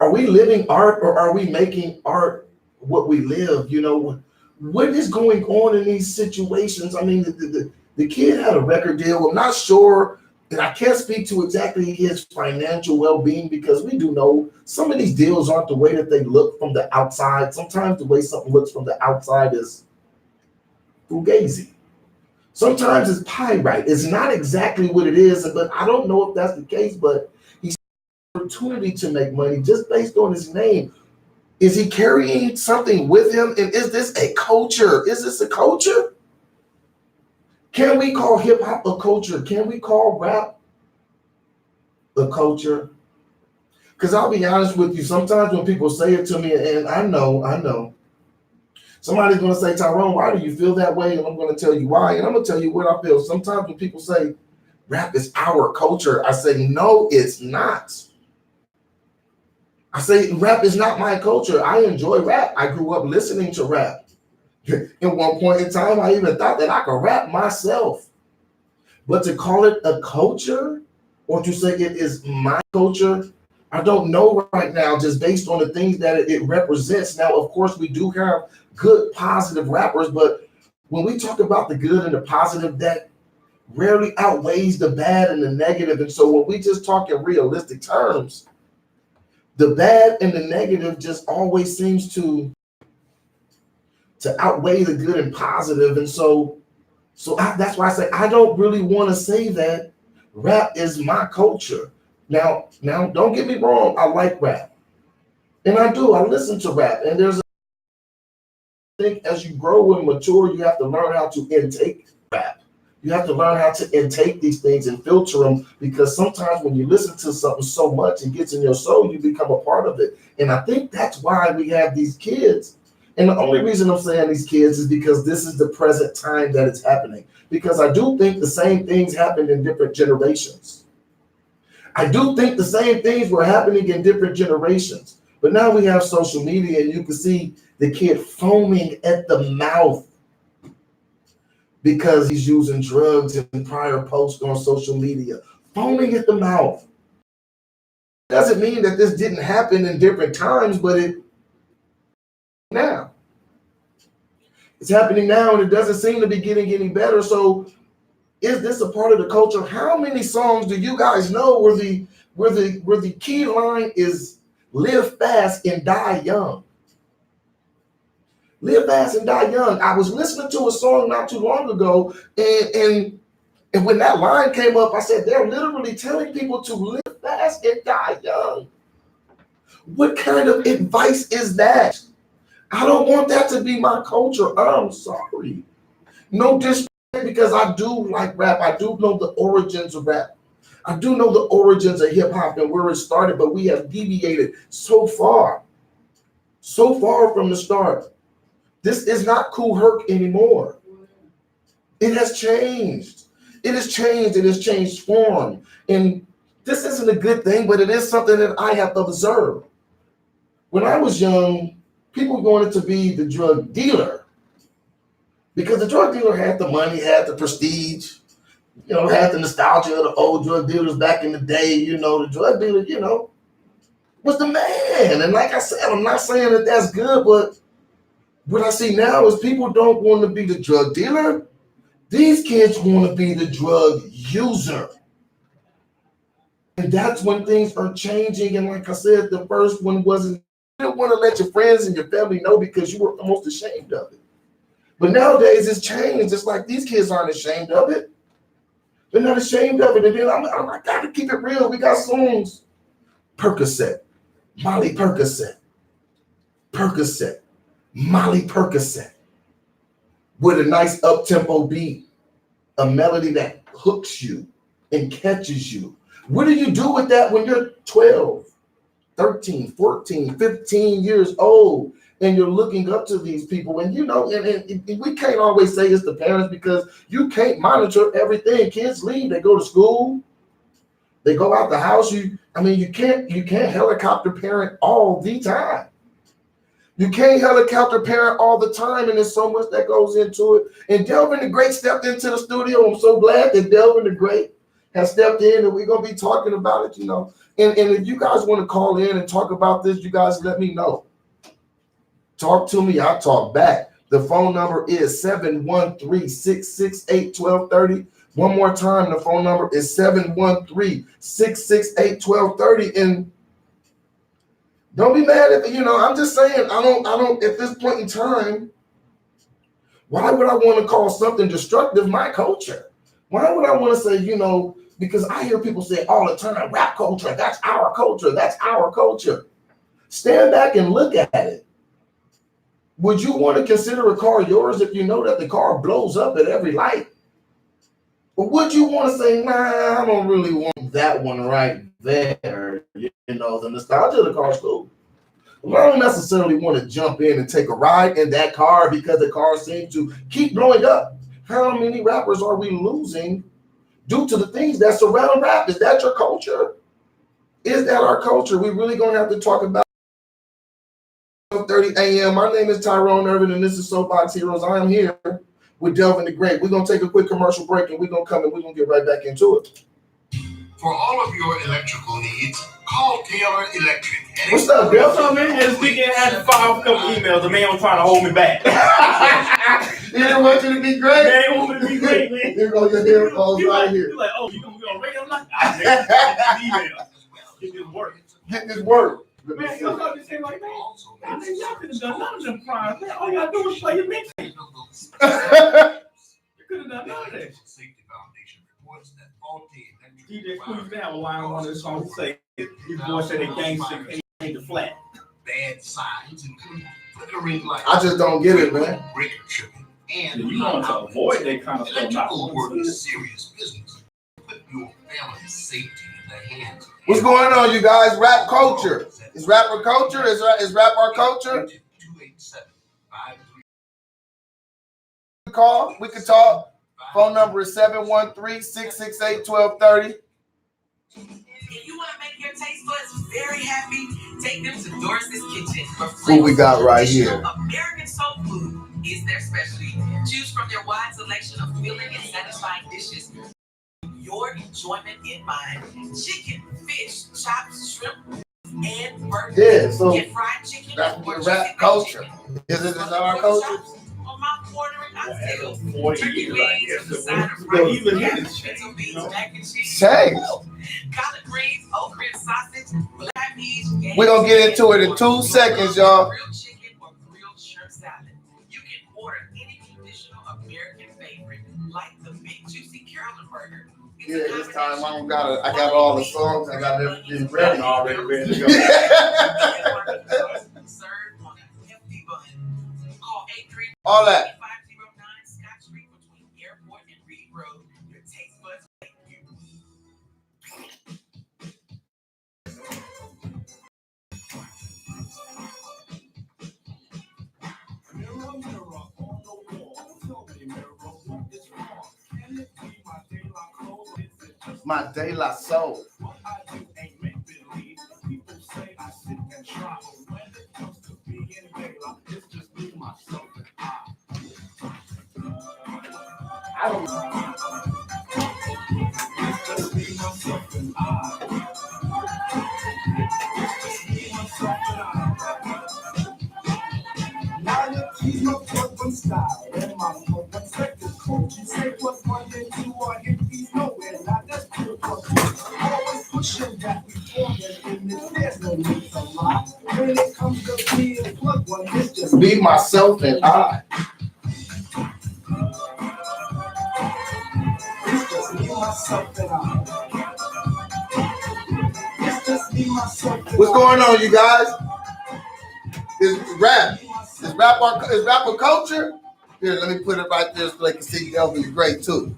A: living art, or are we making art what we live? You know, what is going on in these situations? I mean, the kid had a record deal. I'm not sure, and I can't speak to exactly his financial well-being, because we do know some of these deals aren't the way that they look from the outside. Sometimes the way something looks from the outside is fugazi. Sometimes it's pyrite. It's not exactly what it is, but I don't know if that's the case, but he's opportunity to make money just based on his name. Is he carrying something with him? And is this a culture? Is this a culture? Can we call hip hop a culture? Can we call rap the culture? Because I'll be honest with you, sometimes when people say it to me, and I know, somebody's going to say, Tyrone, why do you feel that way? And I'm going to tell you why. And I'm going to tell you what I feel. Sometimes when people say rap is our culture, I say, no, it's not. I say rap is not my culture. I enjoy rap. I grew up listening to rap. At one point in time, I even thought that I could rap myself. But to call it a culture or to say it is my culture, I don't know right now, just based on the things that it represents. Now, of course, we do have good, positive rappers, but when we talk about the good and the positive, that rarely outweighs the bad and the negative. And so when we just talk in realistic terms, the bad and the negative just always seems to outweigh the good and positive. And so that's why I say I don't really want to say that rap is my culture. Now, don't get me wrong. I like rap, and I do. I listen to rap, and I think as you grow and mature, you have to learn how to intake rap. You have to learn how to intake these things and filter them, because sometimes when you listen to something so much, it gets in your soul, you become a part of it. And I think that's why we have these kids. And the only reason I'm saying these kids is because this is the present time that it's happening. Because I do think the same things happened in different generations. I do think the same things were happening in different generations. But now we have social media, and you can see the kid foaming at the mouth because he's using drugs and prior posts on social media. Foaming at the mouth. Doesn't mean that this didn't happen in different times, but now. It's happening now, and it doesn't seem to be getting any better. So is this a part of the culture? How many songs do you guys know where the key line is live fast and die young? Live fast and die young. I was listening to a song not too long ago, and when that line came up, I said, they're literally telling people to live fast and die young. What kind of advice is that? I don't want that to be my culture. I'm sorry. No disrespect, because I do like rap. I do know the origins of rap. I do know the origins of hip hop and where it started, but we have deviated so far from the start. This is not Kool Herc anymore. It has changed. It has changed. It has changed form. And this isn't a good thing, but it is something that I have observed. When I was young, people wanted to be the drug dealer because the drug dealer had the money, had the prestige, had the nostalgia of the old drug dealers back in the day. The drug dealer, was the man. And like I said, I'm not saying that that's good, but what I see now is people don't want to be the drug dealer. These kids want to be the drug user. And that's when things are changing. And like I said, the first one wasn't, you didn't want to let your friends and your family know because you were almost ashamed of it. But nowadays it's changed. It's like these kids aren't ashamed of it. They're not ashamed of it. And then I got to keep it real. We got songs. Percocet, Molly Percocet, Percocet, Molly Percocet, with a nice up-tempo beat, a melody that hooks you and catches you. What do you do with that when you're 12, 13, 14, 15 years old and you're looking up to these people? And and we can't always say it's the parents because you can't monitor everything. Kids leave, they go to school, they go out the house. You can't helicopter parent all the time. You can't helicopter parent all the time, and there's so much that goes into it. And Delvin the Great stepped into the studio. I'm so glad that Delvin the Great has stepped in, and we're gonna be talking about it, And if you guys want to call in and talk about this, you guys let me know. Talk to me, I'll talk back. The phone number is 713-668-1230. One more time, the phone number is 713-668-1230. And don't be mad if I'm just saying, I don't at this point in time, why would I want to call something destructive my culture? Why would I want to say, because I hear people say all the time, rap culture, that's our culture, that's our culture. Stand back and look at it. Would you want to consider a car yours if you know that the car blows up at every light? Or would you want to say, nah, I don't really want that one right there. You know, the nostalgia of the car is cool. I don't necessarily want to jump in and take a ride in that car because the car seems to keep blowing up. How many rappers are we losing due to the things that surround rap? Is that your culture? Is that our culture? We really gonna have to talk about 12:30 a.m. My name is Tyrone Irvin, and this is Soapbox Heroes. I am here with Delvin the Great. We're gonna take a quick commercial break, and we're gonna come and we're gonna get right back into it.
D: For all of your electrical needs, call Taylor Electric.
A: What's up, Bill?
G: What's up, man? This weekend I had to file a couple emails. The man was trying to hold me back.
A: He didn't want you to be great.
G: Man, he wanted me to be great, man.
A: Here goes your headphones right here.
G: He's like, oh, you gonna be on radio? I'm like, I get emails. Get this work.
A: Get this work.
G: Man, y'all got this thing like, man, y'all could have done none of them crimes, man. All y'all do is play your mixtape. You could have done none of that. DJ Queen used to have a line on one of his songs. He say, his boy said they gangster ain't the flat.
D: Bad signs, including flickering lights.
A: I just don't get it, man.
D: Breaker tripping. And
G: you want to avoid that kind of stuff.
D: Electrical work is serious business. Put your family's safety in the hands.
A: What's going on, you guys? Rap culture. Is rapper culture? Is rap our culture? 287-53. Call. We can talk. Phone number is 713-668-1230.
C: If you want to make your taste buds very happy, take them to Doris's Kitchen.
A: Who we got right here?
C: American soul food is their specialty. Choose from their wide selection of filling and satisfying dishes. Your enjoyment in mind. Chicken, fish, chops, shrimp, and burgers.
A: Yeah, so
C: get fried chicken.
A: that's the rap culture. Is it our culture?
C: On my ordering, I still
G: 40 years like this. Even his
A: Change.
C: collard greens, okra and sausage, black peas.
A: We're going to get into it in 2 seconds, y'all.
C: Grilled chicken or grilled shrimp salad. You can order any traditional American favorite, like the big juicy Carolyn burger.
A: Yeah, this time I got all the songs. I got everything ready.
G: already ready to go.
C: Served on a hefty bun. Call 833
A: All that.
C: 509 Scott Street between Airport and Reed Road. Your taste buds thank you.
E: Mirror, mirror on the wall, tell me, mirror, what is wrong? Can it be my daylight clothes? Is it just
A: My De La Soul.
E: what I do ain't make believe? People say I sit and try, but when it comes to being daylight, it's just me, myself, and I.
G: I don't
E: It's just me, myself, and I. It's just me, myself, and I. Now you tease my one style and my one second coach. You say plus 1 and 2 are hippies nowhere. Now that's pure always pushing that we form and there's no need to lie. When it comes to being plug one, it's just
A: Me, myself, and I.
E: It's just me, myself, and I. It's just me, myself, and
A: What's going on, you guys? Is rap. Is rap our culture? Here, let me put it right there so they can see Delvin the Great too.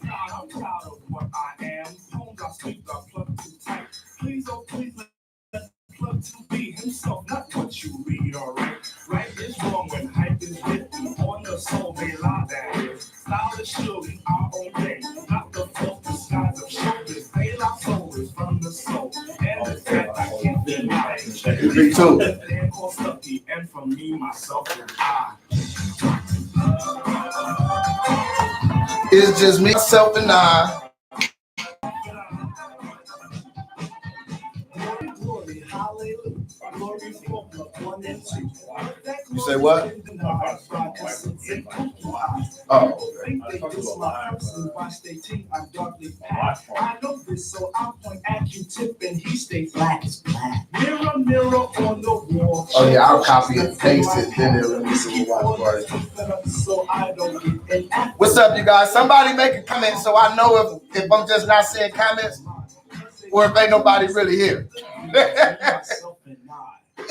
E: I'm proud of what I am. Homes I speak, I plug too tight. Please, oh please, let's plug to be himself, not what you read, alright? Right is wrong when hype is written on the soul, they lie that is. Style is surely our own thing, not the false disguise of shoulders. They lie souls from the soul, and the fact I can't deny.
A: Me too.
E: They're called Stucky, and from me, myself, and I.
A: It's just me, myself, and I.
E: Glory, hallelujah. Glory, spoke of 1 and 2.
A: You say what? Oh, okay.
E: I know this, so I point at Q-tip and he stays black is black. Mirror, mirror on the wall.
A: Oh yeah, I'll copy and paste it. Then they'll release it watch party.
E: So I don't get an
A: What's up, you guys? Somebody make a comment so I know if I'm just not seeing comments or if ain't nobody really here.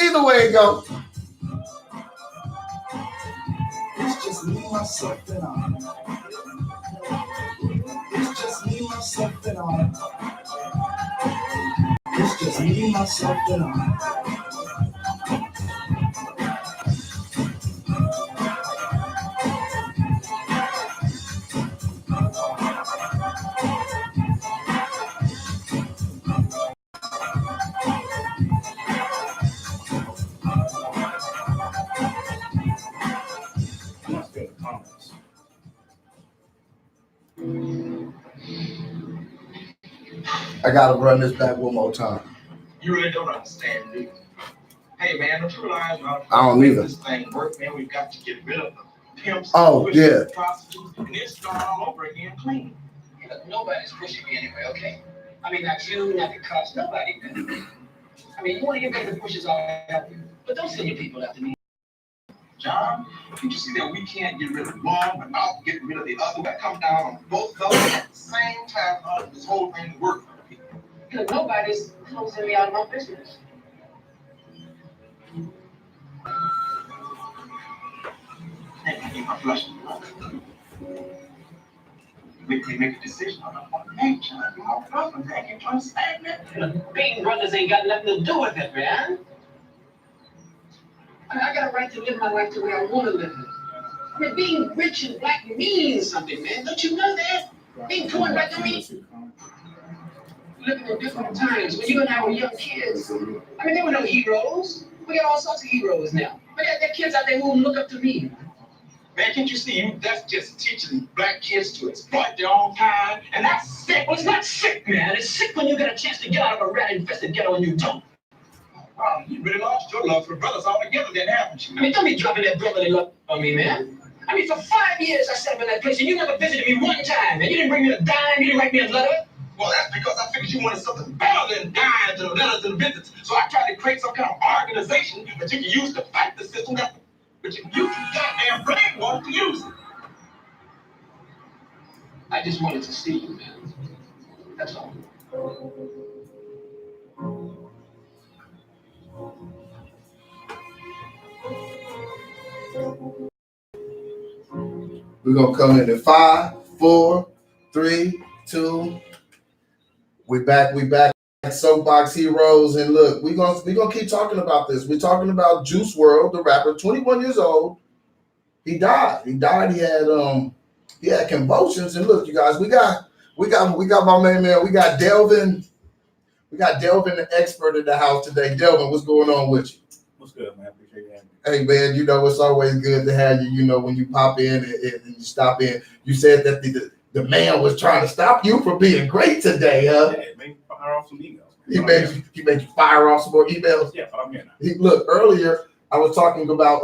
A: Either way it go.
E: It's just me, myself, and I. It's just me, myself, and I. It's just me, myself, and I. Let's go to comments.
A: I gotta run this back one more time.
H: You really don't understand, do you? Hey, man, don't you realize how
A: I don't either.
H: this thing work, man? We've got to get rid of the pimps,
A: Oh, yeah.
H: prostitutes, and then start all over again clean.
F: Look, nobody's pushing me anyway, okay? I mean, not you, not the cops, nobody, man. I mean, you want to get back to pushes, I'll help you. But don't send your people after me.
H: John, can't you see that we can't get rid of one without getting rid of the other? That comes down on both of them at the same time. This whole thing works for the people.
F: Look, nobody's closing me out of my business.
H: And you keep on flushing. We make a decision on what to make, John. You know, brothers, man, can't you understand that?
F: Look, being brothers ain't got nothing to do with it, man. I mean, I got a right to live my life the way I want to live it. I mean, being rich and black means something, man. Don't you know that? Being poor and black don't mean living in different times. When you and I were young kids, I mean, there were no heroes. We got all sorts of heroes now. We got kids out there who look up to me.
H: Man, can't you see you? That's just teaching black kids to exploit their own kind, and that's sick.
F: Well, it's not sick, man. It's sick when you get a chance to get out of a rat-infested ghetto and you don't.
H: Wow, you really lost your love for brothers altogether, then, haven't you?
F: I mean, don't be dropping that brotherly love on me, man. I mean, for 5 years I sat up in that place and you never visited me one time, and you didn't bring me a dime, you didn't write me a letter.
H: Well, that's because I figured you wanted something better than dimes and letters and visits. So I tried to create some kind of organization that you can use to fight the system, but you goddamn brain wanted to use it.
F: I just wanted to see you, man. That's all.
A: We're gonna come in at 5, 4, 3, 2. We back. Soapbox Heroes, and look, we're gonna keep talking about this. We're talking about Juice WRLD, the rapper, 21 years old. He died. He had convulsions. And look, you guys, we got my man. We got Delvin. We got Delvin, the expert in the house today. Delvin, what's going on with you?
G: What's good, man? Appreciate you having me.
A: Hey, man, you know, it's always good to have you, you know, when you pop in and you stop in. You said that the man was trying to stop you from being great today, huh?
G: Yeah, maybe fire off some emails.
A: He made you fire off some more emails?
G: Yeah, but I'm here now.
A: Look, earlier, I was talking about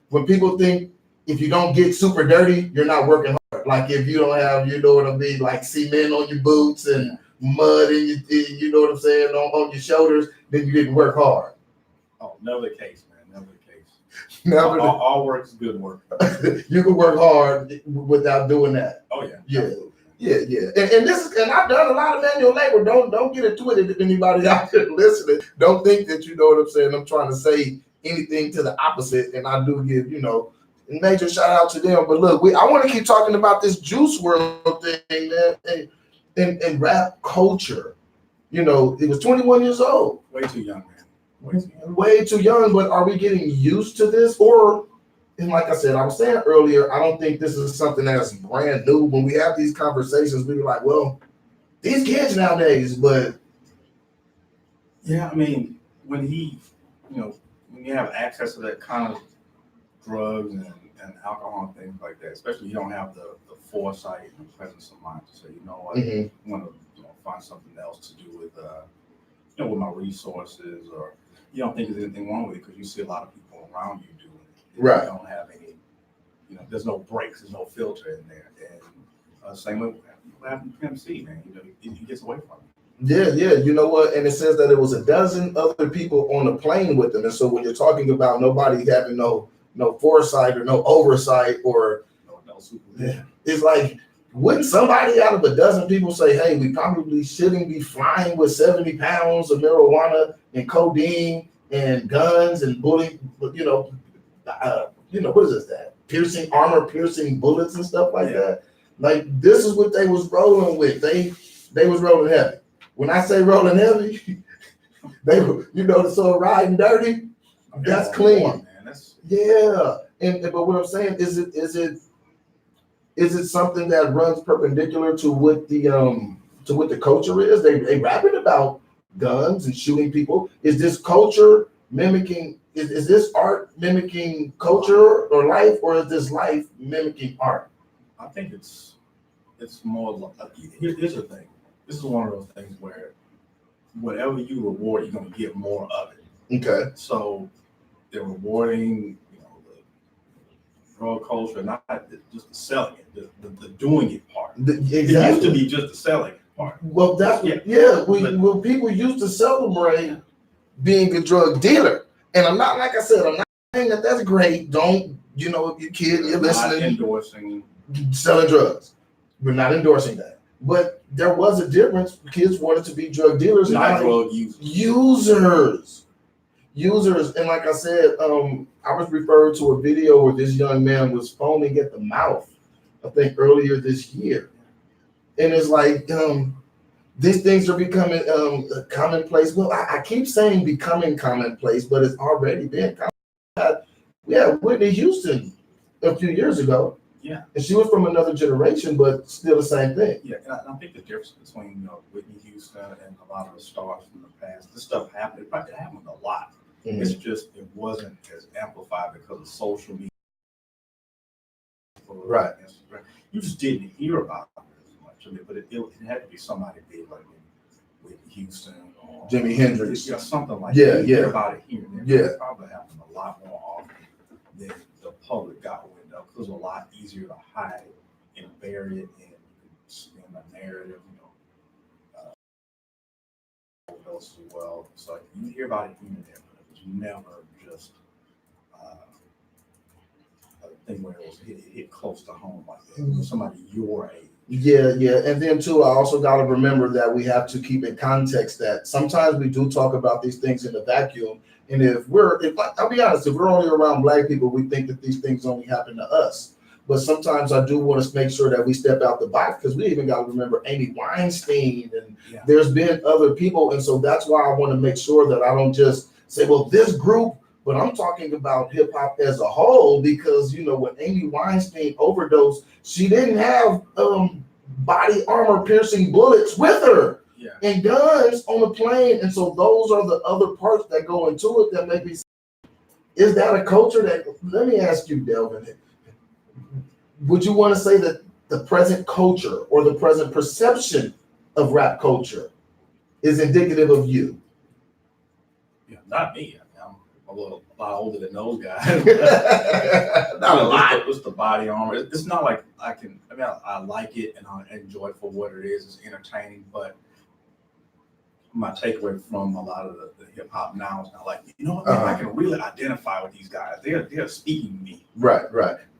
A: when people think if you don't get super dirty, you're not working hard. Like if you don't have, you know what I mean, like cement on your boots and mud in your, you know what I'm saying, on your shoulders, then you didn't work hard.
G: Oh, never the case, man. Never the case.
A: Never
G: all work is good work.
A: You can work hard without doing that.
G: Oh yeah.
A: Yeah.
G: Absolutely.
A: Yeah. And I've done a lot of manual labor. Don't get it twisted if anybody out there listening. Don't think that you know what I'm saying. I'm trying to say anything to the opposite. And I do give, you know, a major shout out to them. But look, I want to keep talking about this Juice WRLD thing, man, and rap culture. You know, he was 21 years old.
G: Way too young, man.
A: Way too young. But are we getting used to this? Or, and like I said, I was saying earlier, I don't think this is something that's brand new. When we have these conversations, we were like, well, these kids nowadays, but.
G: Yeah, I mean, when you have access to that kind of drugs and alcohol and things like that, especially you don't have the foresight and presence of mind to say, you know what, I want to find something else to do with, with my resources, or you don't think there's anything wrong with it because you see a lot of people around you doing it.
A: Right.
G: You don't have any, there's no breaks, there's no filter in there. And same way what happened to MC, man, he gets away from it.
A: Yeah. You know what? And it says that it was a dozen other people on the plane with them. And so when you're talking about nobody having no foresight or no oversight or
G: no supervision,
A: it's like, wouldn't somebody out of a dozen people say, hey, we probably shouldn't be flying with 70 pounds of marijuana and codeine and guns and bullying, what is that? Piercing armor, piercing bullets and stuff like that. Like this is what they was rolling with. They was rolling heavy. When I say rolling heavy, they were, so riding dirty. That's clean. Man. Yeah. But what I'm saying is it something that runs perpendicular to what the culture is? They rapping about guns and shooting people. Is this culture mimicking? Is this art mimicking culture or life, or is this life mimicking art?
G: I think it's more. Here's the thing. This is one of those things where whatever you reward, you're going to get more of it.
A: Okay.
G: So they're rewarding, the drug culture, not just the selling it, the doing it part.
A: Exactly.
G: It used to be just the selling part.
A: Well, that's Well, people used to celebrate being a drug dealer, and I'm not saying that that's great. Don't if your kid you're listening,
G: not endorsing
A: selling drugs. We're not endorsing that. But there was a difference. Kids wanted to be drug dealers,
G: not drug
A: users. And like I said, I was referred to a video where this young man was foaming at the mouth, I think earlier this year. And it's like, these things are becoming commonplace. Well, I keep saying becoming commonplace, but it's already been commonplace. We had Whitney Houston a few years ago.
G: Yeah.
A: And she was from another generation, but still the same thing.
G: Yeah, and I think the difference between Whitney Houston and a lot of the stars from the past, this stuff happened. It probably happened a lot. Mm-hmm. It's just it wasn't as amplified because of social media.
A: Right.
G: You just didn't hear about it as much. I mean, but it had to be somebody big like Whitney Houston or
A: Jimi Hendrix.
G: Something like that. You hear about it here and there.
A: Yeah.
G: It probably happened a lot more often than the public got wind of. It was a lot easier to hide and bury it in a narrative, else as well. So you hear about it here and there, but it was never just a thing where it was hit close to home like that. Mm-hmm. Somebody your age. Yeah.
A: And then too, I also got to remember that we have to keep in context that sometimes we do talk about these things in a vacuum. And I'll be honest, if we're only around Black people, we think that these things only happen to us. But sometimes I do want to make sure that we step out the box, because we even got to remember Amy Weinstein, and there's been other people. And so that's why I want to make sure that I don't just say, well, this group, but I'm talking about hip hop as a whole, because, when Amy Weinstein overdosed, she didn't have body armor piercing bullets with her and guns on the plane. And so those are the other parts that go into it that maybe, is that a culture that, let me ask you, Delvin, would you want to say that the present culture or the present perception of rap culture is indicative of you?
G: Yeah, not me. I'm a lot older than those guys.
A: Not a lot.
G: It's the body armor. It's not like I like it and I enjoy it for what it is. It's entertaining, but my takeaway from a lot of the hip hop now is not like, I can really identify with these guys. They're speaking to me.
A: Right.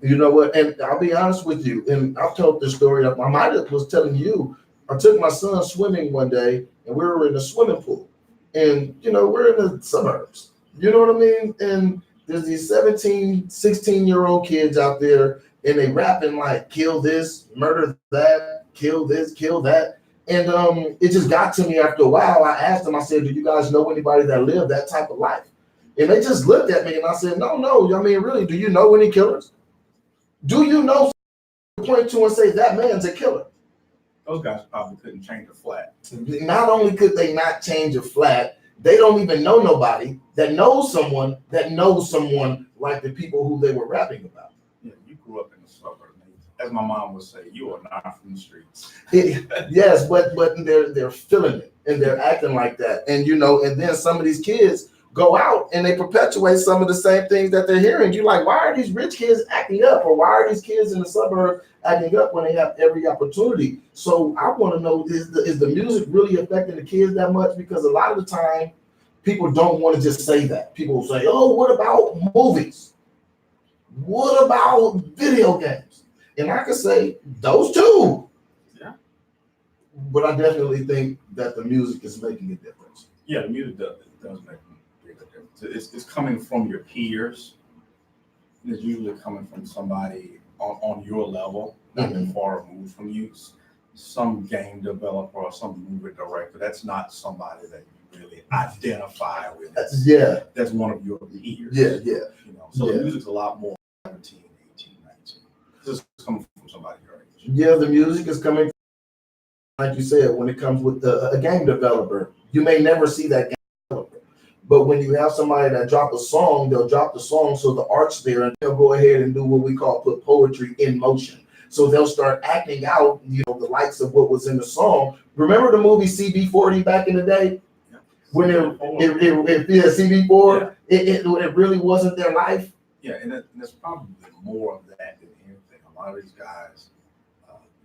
A: You know what? And I'll be honest with you. And I've told this story. I might have was telling you. I took my son swimming one day, and we were in a swimming pool. And we're in the suburbs. You know what I mean? And there's these 17, 16-year-old kids out there, and they rapping like, kill this, murder that, kill this, kill that. And it just got to me after a while. I asked them, I said, do you guys know anybody that lived that type of life? And they just looked at me, and I said, no. I mean, really, do you know any killers? Do you know someone to point to and say that man's a killer?
G: Those guys probably couldn't change a flat.
A: Not only could they not change a flat, they don't even know nobody that knows someone like the people who they were rapping about.
G: Yeah, you grew up in the suburbs. As my mom would say, you are not from the streets.
A: Yes, but they're feeling it and they're acting like that. And and then some of these kids go out and they perpetuate some of the same things that they're hearing. You're like, why are these rich kids acting up? Or why are these kids in the suburbs acting up when they have every opportunity? So I want to know, is the music really affecting the kids that much? Because a lot of the time, people don't want to just say that. People say, oh, what about movies? What about video games? And I could say those too.
G: Yeah.
A: But I definitely think that the music is making a difference.
G: Yeah, the music does make a big the difference. It's coming from your peers. It's usually coming from somebody on your level, not that far removed from you. Some game developer or some movie director. That's not somebody that you really identify with. That's one of your peers. So the music's a lot more 17, 18, 19. This is coming from somebody your age.
A: Yeah, the music is coming, like you said, when it comes with a game developer. You may never see that game developer, but when you have somebody that drop a song, they'll drop the song so the art's there, and they'll go ahead and do what we call put poetry in motion. So they'll start acting out, the likes of what was in the song. Remember the movie CB40 back in the day? When CB4, it really wasn't their life.
G: Yeah, and there's probably more of that than anything. A lot of these guys,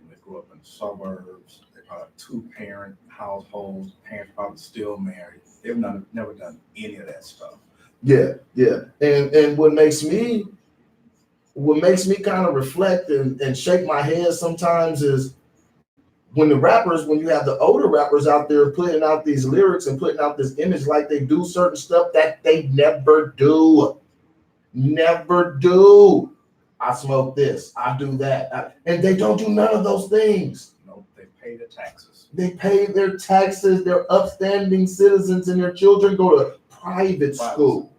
G: they grew up in the suburbs. They probably have 2-parent households. Parents probably still married. They've never done any of that stuff.
A: Yeah. And what makes me kind of reflect and shake my head sometimes is when you have the older rappers out there putting out these lyrics and putting out this image like they do certain stuff that they never do. Never do. I smoke this, I do that. And they don't do none of those things.
G: No, they pay their taxes.
A: They pay their taxes, they're upstanding citizens, and their children go to private school.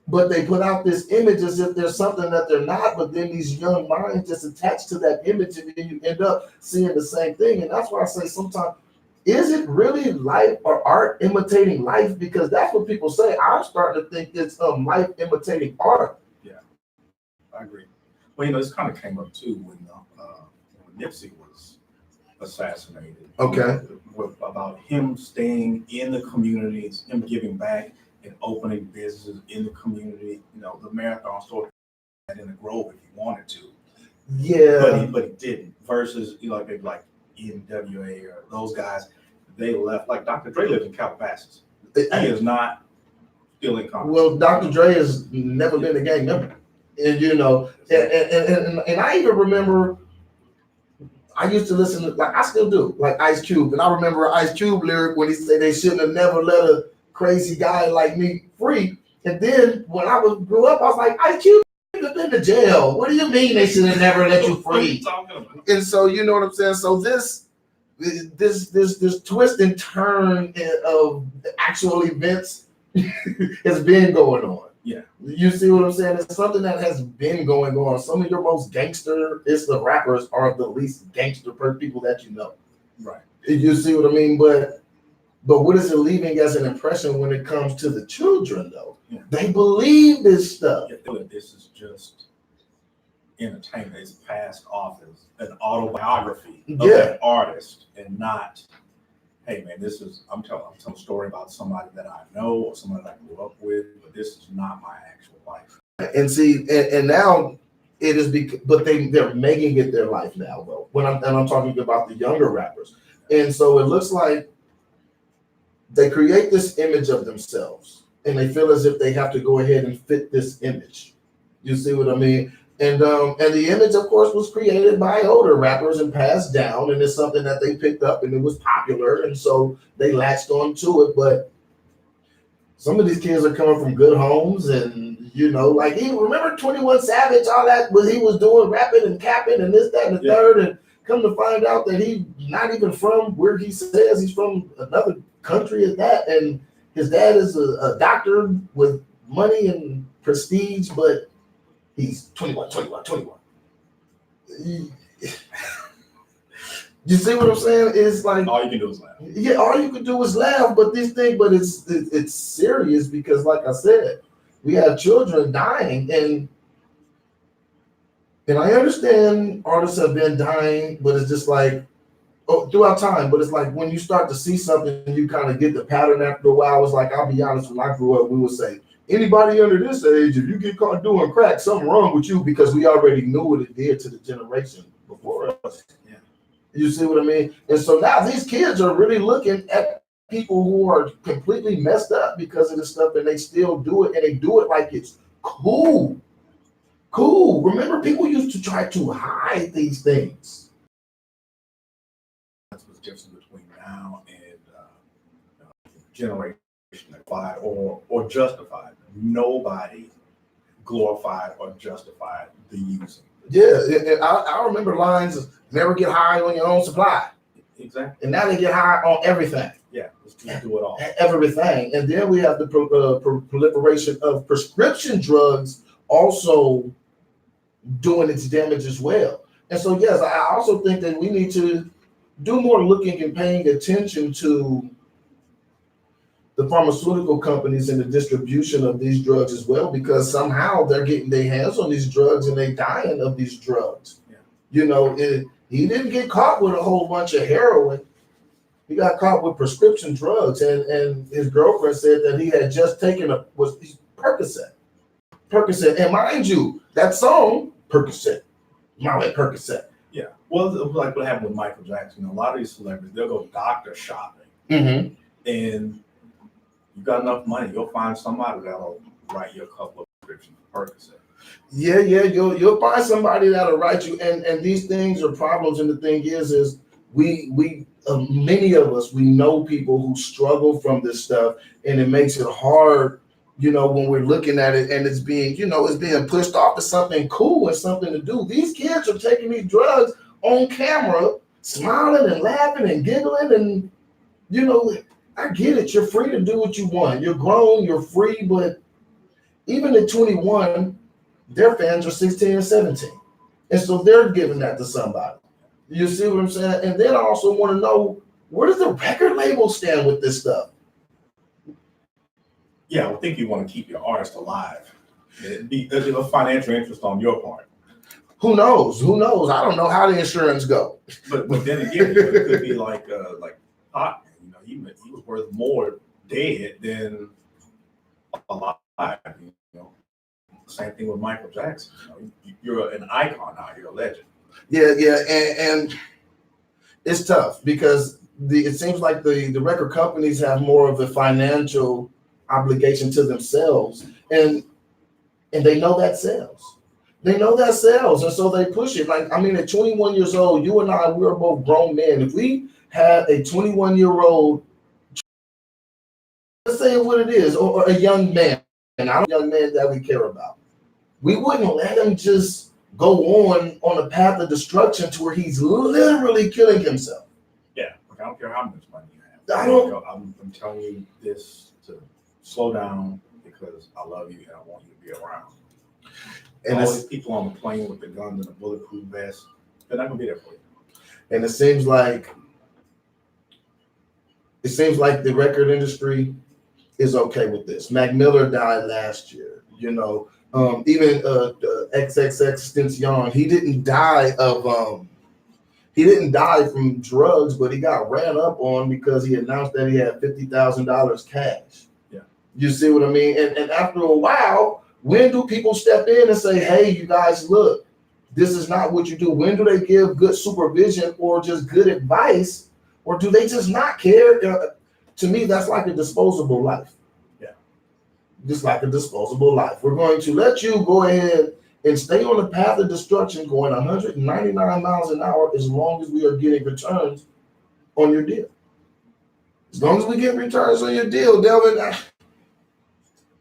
A: But they put out this image as if there's something that they're not, but then these young minds just attach to that image, and then you end up seeing the same thing. And that's why I say sometimes, is it really life or art imitating life? Because that's what people say. I'm starting to think it's life imitating art.
G: Yeah, I agree. Well, this kind of came up too when Nipsey was assassinated.
A: Okay.
G: About him staying in the communities, him giving back and opening businesses in the community. The Marathon store in the Grove if he wanted to.
A: Yeah.
G: But he didn't. Versus, maybe like NWA or those guys, they left. Like Dr. Dre lives in Calabasas. He is not still in Congress.
A: Well, Dr. Dre has never been a gang member. And and I even remember I used to listen to, like I still do, like Ice Cube. And I remember Ice Cube lyric when he said they shouldn't have never let a crazy guy like me free. And then when I grew up, I was like, Ice Cube have been to jail. What do you mean they should have never let you free? And so you know what I'm saying? So this twist and turn of actual events has been going on.
G: Yeah.
A: You see what I'm saying? It's something that has been going on. Some of your most gangster-istic rappers are the least gangster people that you know.
G: Right.
A: You see what I mean? But what is it leaving as an impression when it comes to the children, though?
G: Yeah.
A: They believe this stuff.
G: Yeah, this is just entertainment. It's passed off as an autobiography of an artist, and not, hey man, I'm telling a story about somebody that I know or somebody that I grew up with, but this is not my actual life.
A: And see, and now it is but they're making it their life now, though. I'm talking about the younger rappers, and so it looks like they create this image of themselves, and they feel as if they have to go ahead and fit this image. You see what I mean? And the image, of course, was created by older rappers and passed down, and it's something that they picked up, and it was popular, and so they latched on to it. But some of these kids are coming from good homes, and like remember 21 Savage, all that what he was doing, rapping and capping and this, that, and the third, and come to find out that he's not even from where he says he's from, another country at that, and his dad is a doctor with money and prestige, but he's 21. You see what I'm saying? It's like
G: all you can do is laugh.
A: Yeah, all you can do is laugh. But it's serious because, like I said, we have children dying, and I understand artists have been dying, but it's just like throughout time. But it's like when you start to see something, you kind of get the pattern after a while. It's like, I'll be honest, when I grew up, we would say, anybody under this age, if you get caught doing crack, something wrong with you, because we already knew what it did to the generation before us.
G: Yeah.
A: You see what I mean? And so now these kids are really looking at people who are completely messed up because of this stuff, and they still do it, and they do it like it's cool. Cool. Remember, people used to try to hide these things.
G: That's what's different between now and generation or justified. Nobody glorified or justified the using.
A: Yeah, I remember lines of never get high on your own supply.
G: Exactly.
A: And now they get high on everything.
G: Yeah, let's just do it all.
A: Everything. And then we have the proliferation of prescription drugs also doing its damage as well. And so, yes, I also think that we need to do more looking and paying attention to the pharmaceutical companies and the distribution of these drugs as well, because somehow they're getting their hands on these drugs and they dying of these drugs.
G: Yeah.
A: You know, he didn't get caught with a whole bunch of heroin. He got caught with prescription drugs, and his girlfriend said that he had just taken Percocet. Percocet, and mind you, that song Percocet, Molly Percocet.
G: Yeah. Well, like what happened with Michael Jackson. You know, a lot of these celebrities, they'll go doctor shopping,
A: Mm-hmm.
G: and you got enough money, you'll find somebody that'll write you a couple of prescriptions for Percocet.
A: Yeah, you'll find somebody that'll write you, and these things are problems. And the thing is we many of us, we know people who struggle from this stuff, and it makes it hard, you know, when we're looking at it and it's being, you know, it's being pushed off as something cool and something to do. These kids are taking these drugs on camera, smiling and laughing and giggling, and you know, I get it. You're free to do what you want. You're grown, you're free, but even at 21, their fans are 16 and 17. And so they're giving that to somebody. You see what I'm saying? And then I also want to know, where does the record label stand with this stuff?
G: Yeah, I think you want to keep your artist alive. It'd be a financial interest on your part.
A: Who knows? I don't know how the insurance go.
G: But then again, it could be like Pop. You know, he was worth more dead than alive. You know, same thing with Michael Jackson. You know, you're an icon now. You're a legend.
A: Yeah, and it's tough because it seems like the record companies have more of a financial obligation to themselves, and they know that sells. They know that sells, and so they push it. Like, I mean, at 21 years old, you and I, we're both grown men. If we had a 21-year-old, let's say what it is, or a young man, and I don't young man that we care about, we wouldn't let him just go on a path of destruction to where he's literally killing himself.
G: Yeah, like, I don't care how much money you have. I'm telling you this to slow down because I love you and I want you to be around. And all these people on the plane with the guns and the bulletproof vest, they're not gonna be there for you.
A: And it seems like the record industry is okay with this. Mac Miller died last year. You know, even XXXTentacion, he didn't die from drugs, but he got ran up on because he announced that he had $50,000 cash.
G: Yeah,
A: you see what I mean? And after a while, when do people step in and say, "Hey, you guys, look, this is not what you do"? When do they give good supervision or just good advice, or do they just not care? To me, that's like a disposable life.
G: Yeah,
A: just like a disposable life. We're going to let you go ahead and stay on the path of destruction, going 199 miles an hour, as long as we are getting returns on your deal. As long as we get returns on your deal, Delvin,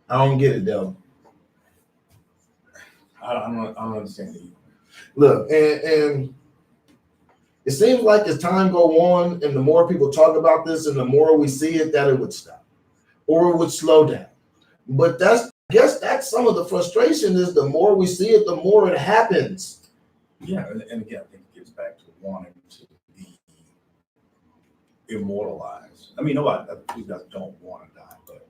A: I don't get it, Delvin.
G: I don't understand it.
A: Look, and it seems like as time go on and the more people talk about this and the more we see it, that it would stop or it would slow down. But I guess that's some of the frustration is the more we see it, the more it happens.
G: Yeah, and again, I think it gets back to wanting to be immortalized. I mean, nobody, you guys don't want to die, but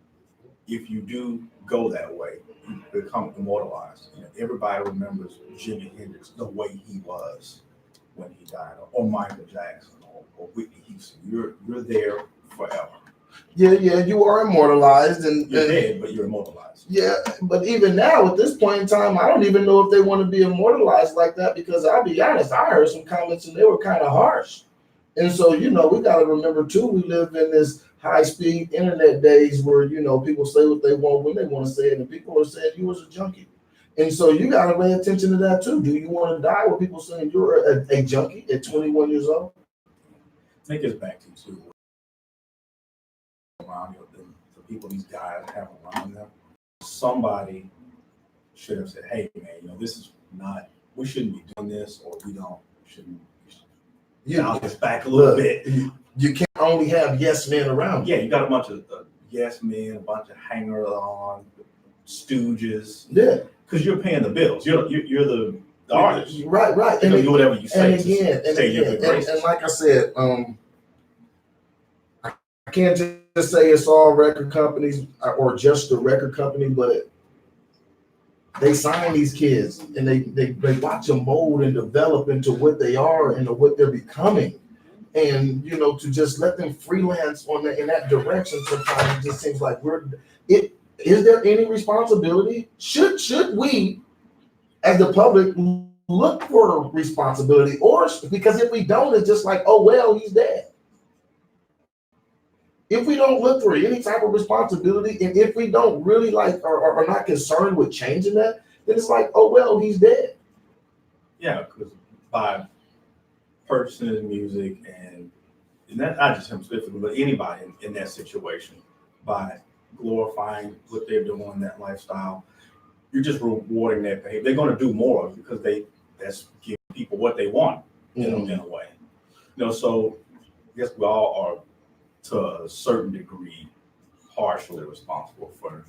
G: if you do go that way, you become immortalized. You know, everybody remembers Jimi Hendrix the way he was when he died, or Michael Jackson, or Whitney Houston. You're there forever.
A: Yeah, you are immortalized, and
G: you're dead, but you're immortalized.
A: Yeah, but even now, at this point in time, I don't even know if they want to be immortalized like that, because I'll be honest, I heard some comments and they were kind of harsh. And so, you know, we got to remember too, we live in this high-speed internet days where, you know, people say what they want when they want to say it, and people are saying you was a junkie. And so you got to pay attention to that too. Do you want to die with people saying you're a junkie at 21 years old?
G: I think it's back to around the people these guys have around them, somebody should have said, "Hey, man, this is not. We shouldn't be doing this, or shouldn't." Dial this back a little bit.
A: You can't only have yes men around.
G: Yeah, you got a bunch of yes men, a bunch of hanger-on, stooges.
A: Yeah,
G: because you're paying the bills. You're the artist.
A: Right.
G: You can do whatever you say.
A: And like I said, I can't just say it's all record companies or just the record company, but they sign these kids and they watch them mold and develop into what they are and what they're becoming. And to just let them freelance in that direction sometimes it just seems like is there any responsibility? Should we as the public look for responsibility? Or because if we don't, it's just like, oh well, he's dead. If we don't look for any type of responsibility, and if we don't really are not concerned with changing that, then it's like, oh well, he's dead.
G: Yeah, because by purchasing his music and that not just him specifically, but anybody in that situation, by glorifying what they're doing, that lifestyle, you're just rewarding that behavior. They're going to do more because that's giving people what they want, in a way. So I guess we all are, to a certain degree, partially responsible for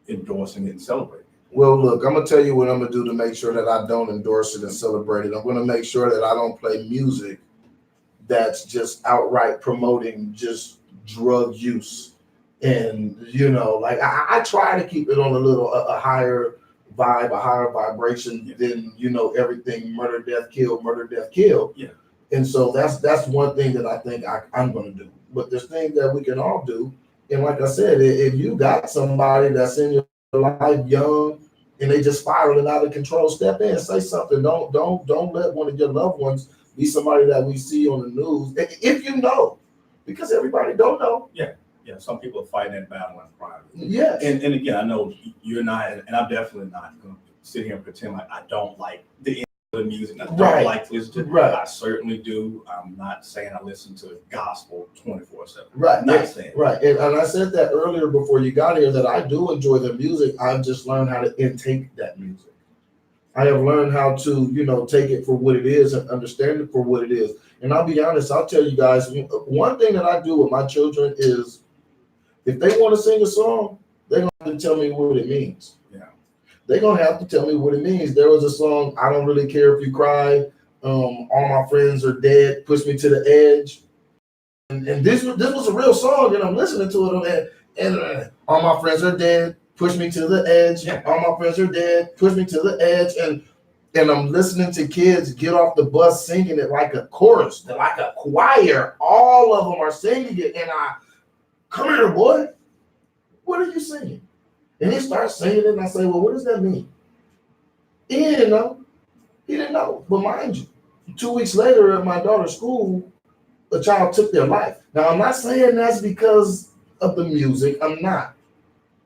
G: endorsing it and celebrating.
A: Well, look, I'm going to tell you what I'm going to do to make sure that I don't endorse it and celebrate it. I'm going to make sure that I don't play music that's just outright promoting just drug use. And, I try to keep it on a higher vibe, a higher vibration than, everything murder, death, kill. Yeah. And so that's one thing that I think I'm going to do. But there's things that we can all do. And like I said, if you got somebody that's in your life young and they just spiraling out of control, step in, say something. Don't let one of your loved ones be somebody that we see on the news. If because everybody don't know.
G: Yeah. Some people are fighting that battle in private.
A: Yes.
G: And again, I know you're not, and I'm definitely not going to sit here and pretend like I don't like the music. I don't like to listen to it.
A: Right.
G: I certainly do. I'm not saying I listen to gospel 24/7.
A: Right.
G: Not saying.
A: Right. And I said that earlier before you got here that I do enjoy the music. I've just learned how to intake that music. I have learned how to, take it for what it is and understand it for what it is. And I'll be honest, I'll tell you guys, one thing that I do with my children is if they want to sing a song, they're going to have to tell me what it means.
G: Yeah.
A: They're going to have to tell me what it means. There was a song, I Don't Really Care If You Cry, All My Friends Are Dead, Push Me to the Edge. And this was a real song, and I'm listening to it, and All My Friends Are Dead, Push Me to the Edge. Yeah. All My Friends Are Dead, Push Me to the Edge. And I'm listening to kids get off the bus singing it like a chorus, like a choir. All of them are singing it, and come here, boy. What are you singing? And he starts singing it, and I say, well, what does that mean? He didn't know. But mind you, 2 weeks later at my daughter's school, a child took their life. Now, I'm not saying that's because of the music. I'm not.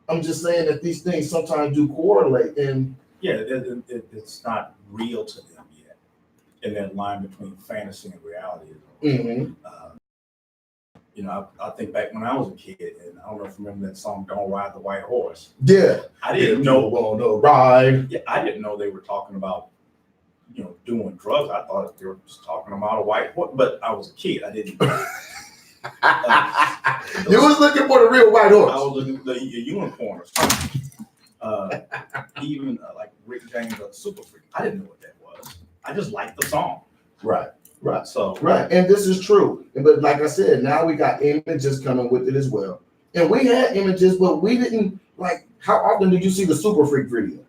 A: I'm just saying that these things sometimes do correlate. And
G: it's not real to them yet. And that line between fantasy and reality.
A: Mm-hmm.
G: I think back when I was a kid, and I don't know if you remember that song, Don't Ride the White Horse.
A: Yeah.
G: I didn't know.
A: No ride.
G: Yeah, I didn't know they were talking about, doing drugs. I thought they were just talking about a white horse, but I was a kid. I didn't know.
A: You was looking for the real white horse.
G: I was looking for the unicorn or something. Even like Rick James of Super Freak. I didn't know what that was. I just liked the song.
A: Right.
G: So
A: and this is true. But like I said, now we got images coming with it as well. And we had images, but we didn't how often did you see the Super Freak video?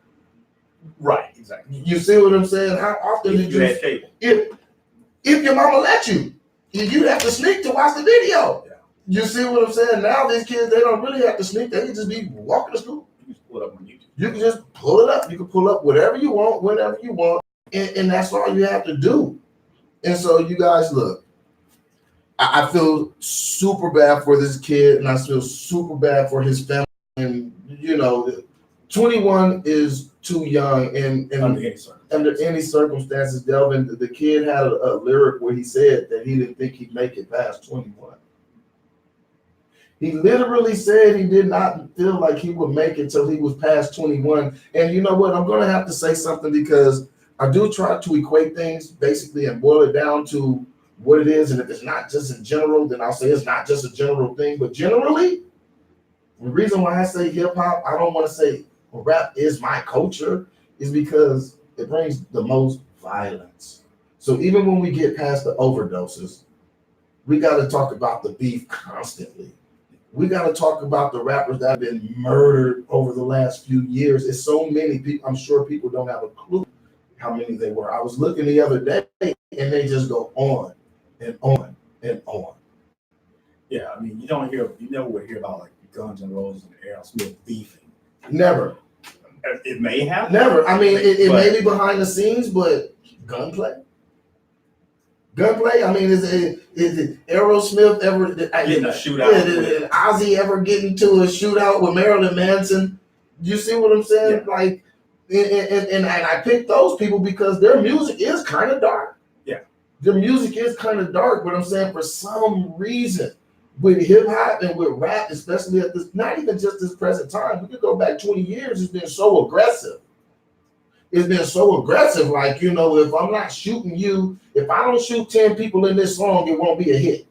G: Right, exactly.
A: You see what I'm saying? How often did you
G: had cable?
A: If your mama let you, you'd have to sneak to watch the video. Yeah. You see what I'm saying? Now these kids, they don't really have to sneak. They can just be walking to school.
G: You can pull it up on YouTube.
A: You can just pull it up. You can pull up whatever you want, whenever you want. And that's all you have to do. And so you guys, look, I feel super bad for this kid, and I feel super bad for his family. And, 21 is too young. And under any circumstances, Delvin, the kid had a lyric where he said that he didn't think he'd make it past 21. He literally said he did not feel like he would make it till he was past 21. And you know what? I'm going to have to say something because I do try to equate things basically and boil it down to what it is. And if it's not just in general, then I'll say it's not just a general thing. But generally, the reason why I say hip hop, I don't want to say rap is my culture, is because it brings the most violence. So even when we get past the overdoses, we got to talk about the beef constantly. We got to talk about the rappers that have been murdered over the last few years. It's so many people. I'm sure people don't have a clue how many they were. I was looking the other day, and they just go on and on and on.
G: Yeah, I mean, you never would hear about like Guns N' Roses and Aerosmith beefing.
A: Never.
G: It may happen.
A: Never. I mean, it may be behind the scenes, but gunplay. Gunplay. I mean, is it Aerosmith ever
G: getting a shootout?
A: Did Ozzy ever get into a shootout with Marilyn Manson? You see what I'm saying? Yeah. Like, and I picked those people because their music is kind of dark.
G: Yeah,
A: their music is kind of dark, but I'm saying for some reason with hip hop and with rap, especially at this, not even just this present time, we could go back 20 years. It's been so aggressive. It's been so aggressive. Like, you know, if I'm not shooting you, if I don't shoot 10 people in this song, it won't be a hit.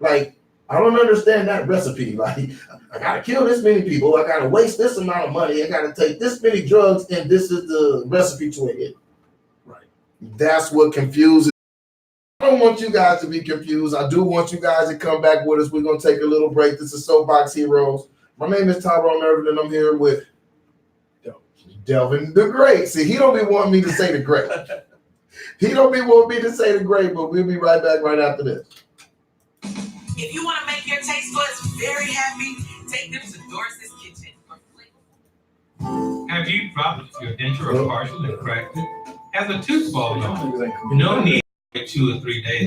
A: Like, I don't understand that recipe. Like, I gotta kill this many people. I gotta waste this amount of money. I gotta take this many drugs, and this is the recipe to a hit.
G: Right.
A: That's what confuses. I don't want you guys to be confused. I do want you guys to come back with us. We're gonna take a little break. This is Soapbox Heroes. My name is Tyrone Irvin, and I'm here with Delvin the Great. See, he don't be wanting me to say the great. He don't be wanting me to say the great, but we'll be right back right after this.
C: If you want to make your taste buds very happy, take them to Doris's Kitchen.
I: Have you dropped your denture or partial and cracked it? Has a tooth fallen off? No need to wait 2 or 3 days.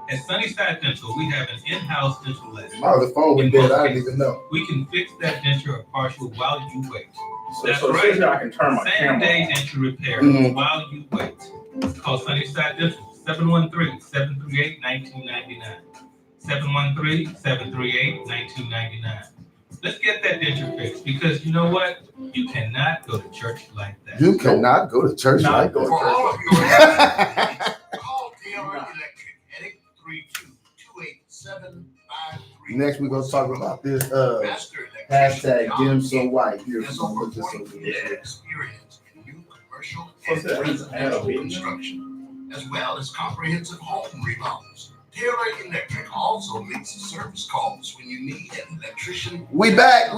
I: At Sunnyside Dental, we have an in-house dental lab.
A: Oh, the phone was dead. I didn't even know.
I: We can fix that denture or partial while you wait.
G: That's right. I can turn my camera
I: Same-day denture repair while you wait. Call Sunnyside Dental, 713-738-1999. 713-738-1999. Let's get that denture fixed because you know what? You cannot go to church like that.
A: You cannot go to church like that.
D: For all of your call Taylor Electric at 832-287-53.
A: Next, we're going to talk about this hashtag Dim So White.
D: There's over 40 years experience in new commercial and residential construction, as well as comprehensive home remodels. Taylor Electric also makes service calls when you need an electrician.
A: We back.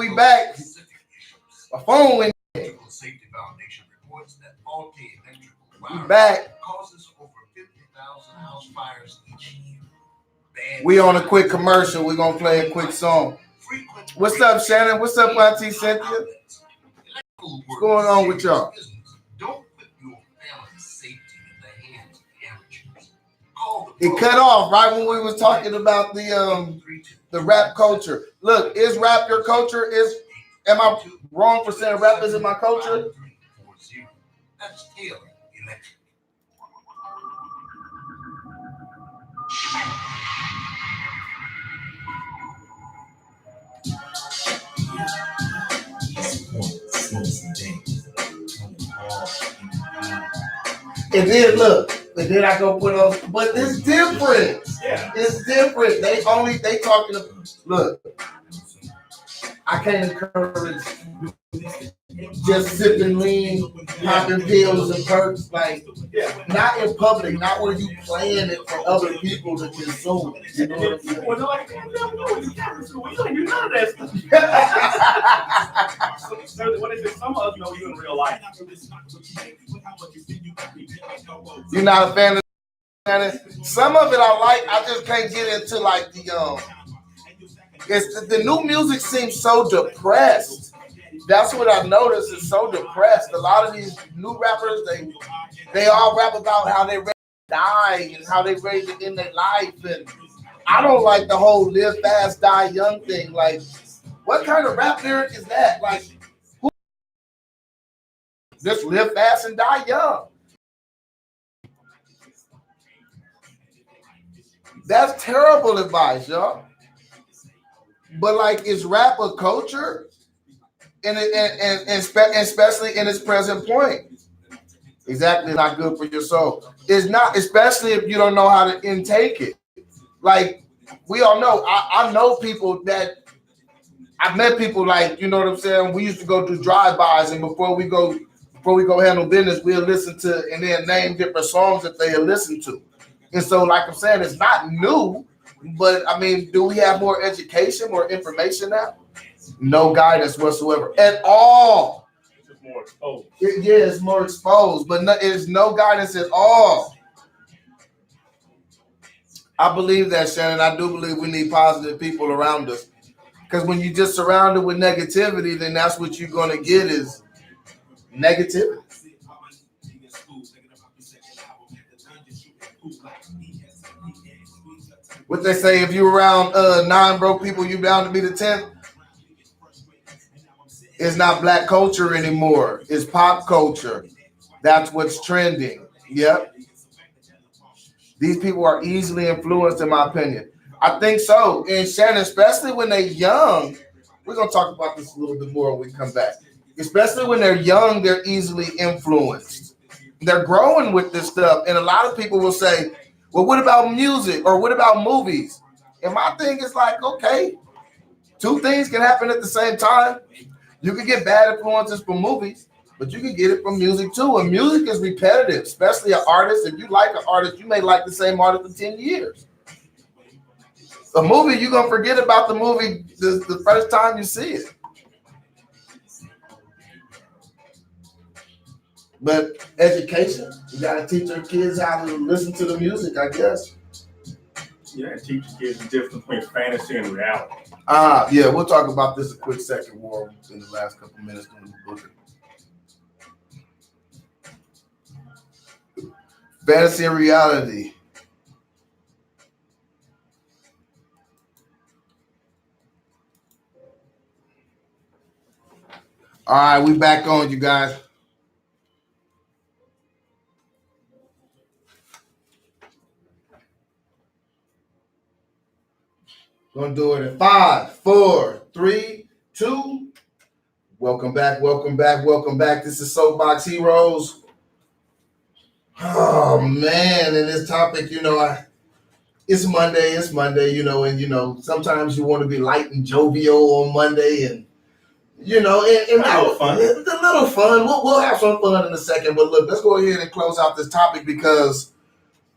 A: A phone went.
D: Electrical Safety Foundation reports that faulty electrical wiring causes over 50,000 house fires each year.
A: We on a quick commercial. We're gonna play a quick song. What's up, Shannon? What's up, Auntie Cynthia? What's going on with y'all?
D: Don't put your family's safety in the hands of amateurs.
A: It cut off right when we was talking about the rap culture. Look, is rap your culture? Am I wrong for saying rap isn't my culture?
D: That's Taylor Electric.
A: And then look, and then I go put on, but it's different.
G: Yeah.
A: It's different. They talking about, look, I can't encourage just sipping lean, popping pills and perks, like not in public, not where you playing it for other people to consume. You know what I'm saying?
G: Well, like, you don't do none of that stuff. What is it? Some of us know you in real life.
A: You're not a fan of it? Some of it I like. I just can't get into like the new music seems so depressed. That's what I noticed. It's so depressed. A lot of these new rappers, they all rap about how they ready to die and how they ready to end their life. And I don't like the whole live fast, die young thing. Like, what kind of rap lyric is that? Like, who just live fast and die young? That's terrible advice, y'all. But like, is rap a culture? And especially in its present point. Exactly, not good for your soul. It's not, especially if you don't know how to intake it. Like, we all know, I know people that I've met people, like, you know what I'm saying? We used to go do drive-bys, and before we go handle business, we'll listen to and then name different songs that they had listened to. And so, like I'm saying, it's not new, but I mean, do we have more education, more information now? No guidance whatsoever at all.
G: It's more exposed.
A: Yeah, it's more exposed, but it's no guidance at all. I believe that, Shannon. I do believe we need positive people around us. Because when you just surrounded with negativity, then that's what you're going to get is negativity. What they say, if you're around 9 broke people, you're bound to be the 10th. It's not black culture anymore. It's pop culture. That's what's trending. Yep. These people are easily influenced, in my opinion. I think so. And Shannon, especially when they're young, we're going to talk about this a little bit more when we come back. Especially when they're young, they're easily influenced. They're growing with this stuff. And a lot of people will say, well, what about music? Or what about movies? And my thing is like, okay, 2 things can happen at the same time. You can get bad influences from movies, but you can get it from music too. And music is repetitive, especially an artist. If you like an artist, you may like the same artist for 10 years. A movie, you're going to forget about the movie the first time you see it. But education, you got to teach your kids how to listen to the music, I guess.
G: Yeah, teach your kids the difference between fantasy and reality.
A: Yeah, we'll talk about this a quick second, War, in the last couple minutes. Fantasy and reality. All right, we back on, you guys. Gonna do it in 5, 4, 3, 2. Welcome back, welcome back, welcome back. This is Soapbox Heroes. Oh man, and this topic, it's Monday, and sometimes you want to be light and jovial on Monday, and and
G: a little fun.
A: It's a little fun. We'll have some fun in a second, but look, let's go ahead and close out this topic because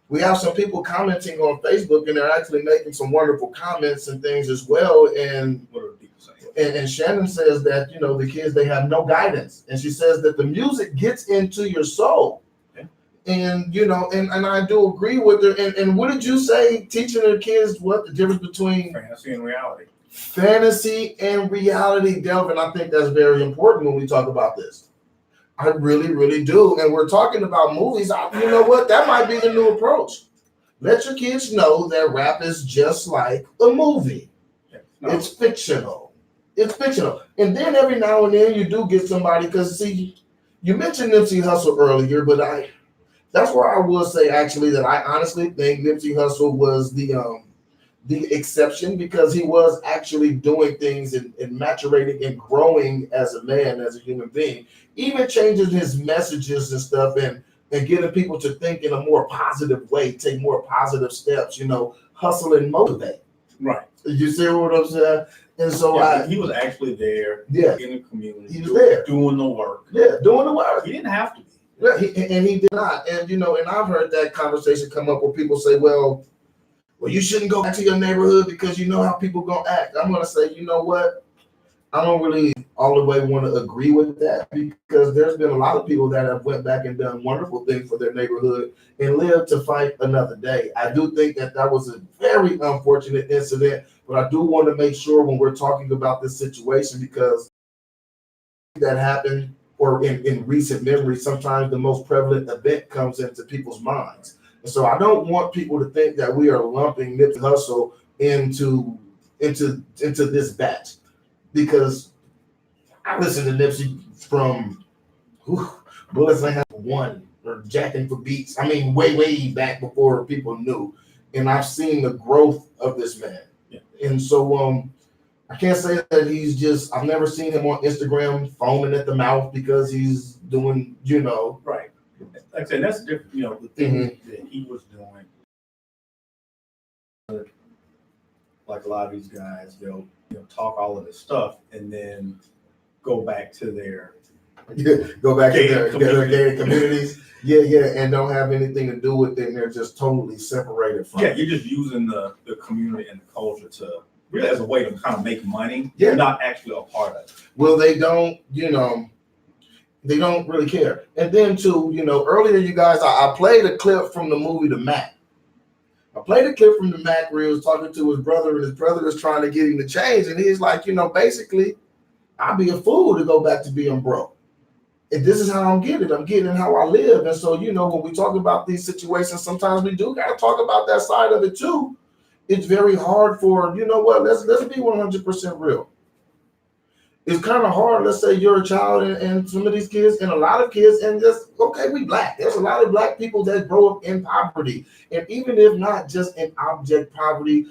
A: we have some people commenting on Facebook, and they're actually making some wonderful comments and things as well. And
G: what are people saying?
A: And Shannon says that the kids, they have no guidance, and she says that the music gets into your soul. And and I do agree with her. And what did you say? Teaching the kids what the difference between
G: fantasy and reality.
A: Fantasy and reality, Delvin. I think that's very important when we talk about this. I really, really do. And we're talking about movies. You know what? That might be the new approach. Let your kids know that rap is just like a movie. No. It's fictional. It's fictional. And then every now and then you do get somebody, because see, you mentioned Nipsey Hussle earlier, but that's where I will say actually that I honestly think Nipsey Hussle was the exception, because he was actually doing things and maturating and growing as a man, as a human being, even changing his messages and stuff, and getting people to think in a more positive way, take more positive steps, hustle and motivate.
G: Right.
A: You see what I'm saying? And so
G: he was actually there in the community.
A: He was there.
G: Doing the work.
A: Yeah, doing the work.
G: He didn't have to be.
A: Yeah, he did not. And, and I've heard that conversation come up where people say, well, you shouldn't go back to your neighborhood because you know how people going to act. I'm going to say, you know what? I don't really all the way want to agree with that, because there's been a lot of people that have went back and done wonderful things for their neighborhood and lived to fight another day. I do think that was a very unfortunate incident, but I do want to make sure when we're talking about this situation, because that happened, or in recent memory, sometimes the most prevalent event comes into people's minds. And so I don't want people to think that we are lumping Nipsey Hussle into this batch, because I listened to Nipsey from Bullets Ain't Have One or Jacking for Beats. I mean, way back before people knew, and I've seen the growth of this man. Yeah. And so I can't say that he's just, I've never seen him on Instagram foaming at the mouth because he's doing,
G: Right. Like I said, that's different, the thing that he was doing. Like a lot of these guys, they'll talk all of this stuff and then go back to their
A: gated communities. Yeah, and don't have anything to do with it, and they're just totally separated from it.
G: You're just using the community and the culture to really as a way to kind of make money.
A: Yeah.
G: You're not actually a part of it.
A: Well, they don't, they don't really care. And then too, earlier you guys, I played a clip from the movie The Mac. I played a clip from The Mac where he was talking to his brother, and his brother was trying to get him to change. And he's like, basically, I'd be a fool to go back to being broke. And this is how I'm getting it. I'm getting it how I live. And so, when we talk about these situations, sometimes we do got to talk about that side of it too. It's very hard for, let's be 100% real. It's kind of hard. Let's say you're a child and some of these kids and a lot of kids and just, okay, we black. There's a lot of black people that grow up in poverty. And even if not just in object poverty,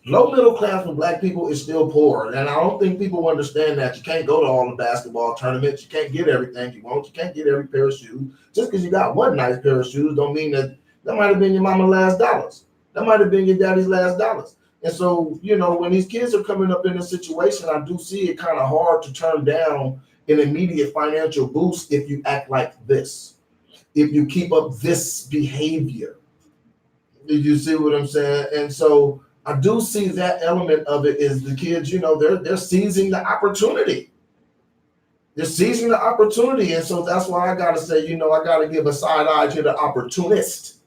A: low middle class for black people is still poor. And I don't think people understand that. You can't go to all the basketball tournaments. You can't get everything you want. You can't get every pair of shoes. Just because you got one nice pair of shoes don't mean that might have been your mama's last dollars. That might have been your daddy's last dollars. And so, when these kids are coming up in a situation, I do see it kind of hard to turn down an immediate financial boost if you act like this, if you keep up this behavior. Did you see what I'm saying? And so I do see that element of it is the kids, they're seizing the opportunity. They're seizing the opportunity. And so that's why I got to say, I got to give a side eye to the opportunist,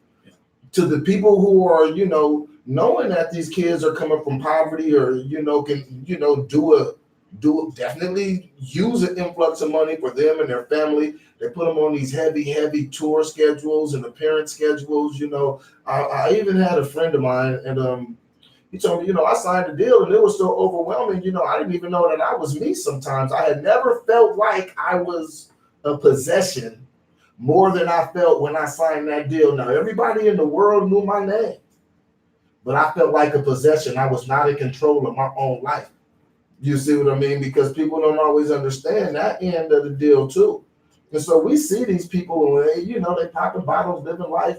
A: to the people who are, knowing that these kids are coming from poverty or, can, definitely use an influx of money for them and their family. They put them on these heavy tour schedules and appearance schedules. I even had a friend of mine and he told me, I signed a deal and it was so overwhelming. I didn't even know that I was me sometimes. I had never felt like I was a possession more than I felt when I signed that deal. Now, everybody in the world knew my name, but I felt like a possession. I was not in control of my own life. You see what I mean? Because people don't always understand that end of the deal too. And so we see these people, they popping bottles, living life,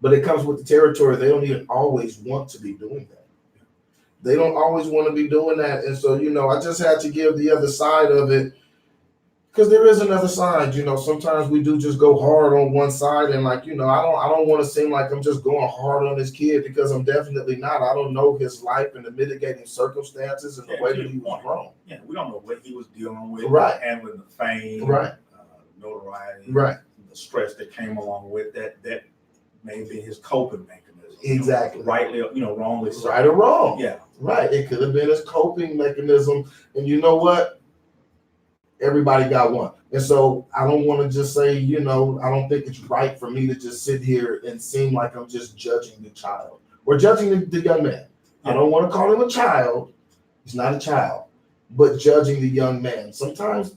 A: but it comes with the territory. They don't even always want to be doing that. They don't always want to be doing that. And so, I just had to give the other side of it because there is another side. Sometimes we do just go hard on one side and I don't want to seem like I'm just going hard on this kid because I'm definitely not. I don't know his life and the mitigating circumstances and the way that he was grown.
G: Yeah, we don't know what he was dealing with.
A: Right.
G: Handling the fame.
A: Right.
G: Notoriety.
A: Right.
G: The stress that came along with that may be his coping mechanism.
A: Exactly.
G: Rightly, wrongly. So.
A: Right or wrong.
G: Yeah.
A: Right. It could have been his coping mechanism. And you know what? Everybody got one. And so I don't want to just say, I don't think it's right for me to just sit here and seem like I'm just judging the child or judging the young man. I don't want to call him a child. He's not a child, but judging the young man. Sometimes,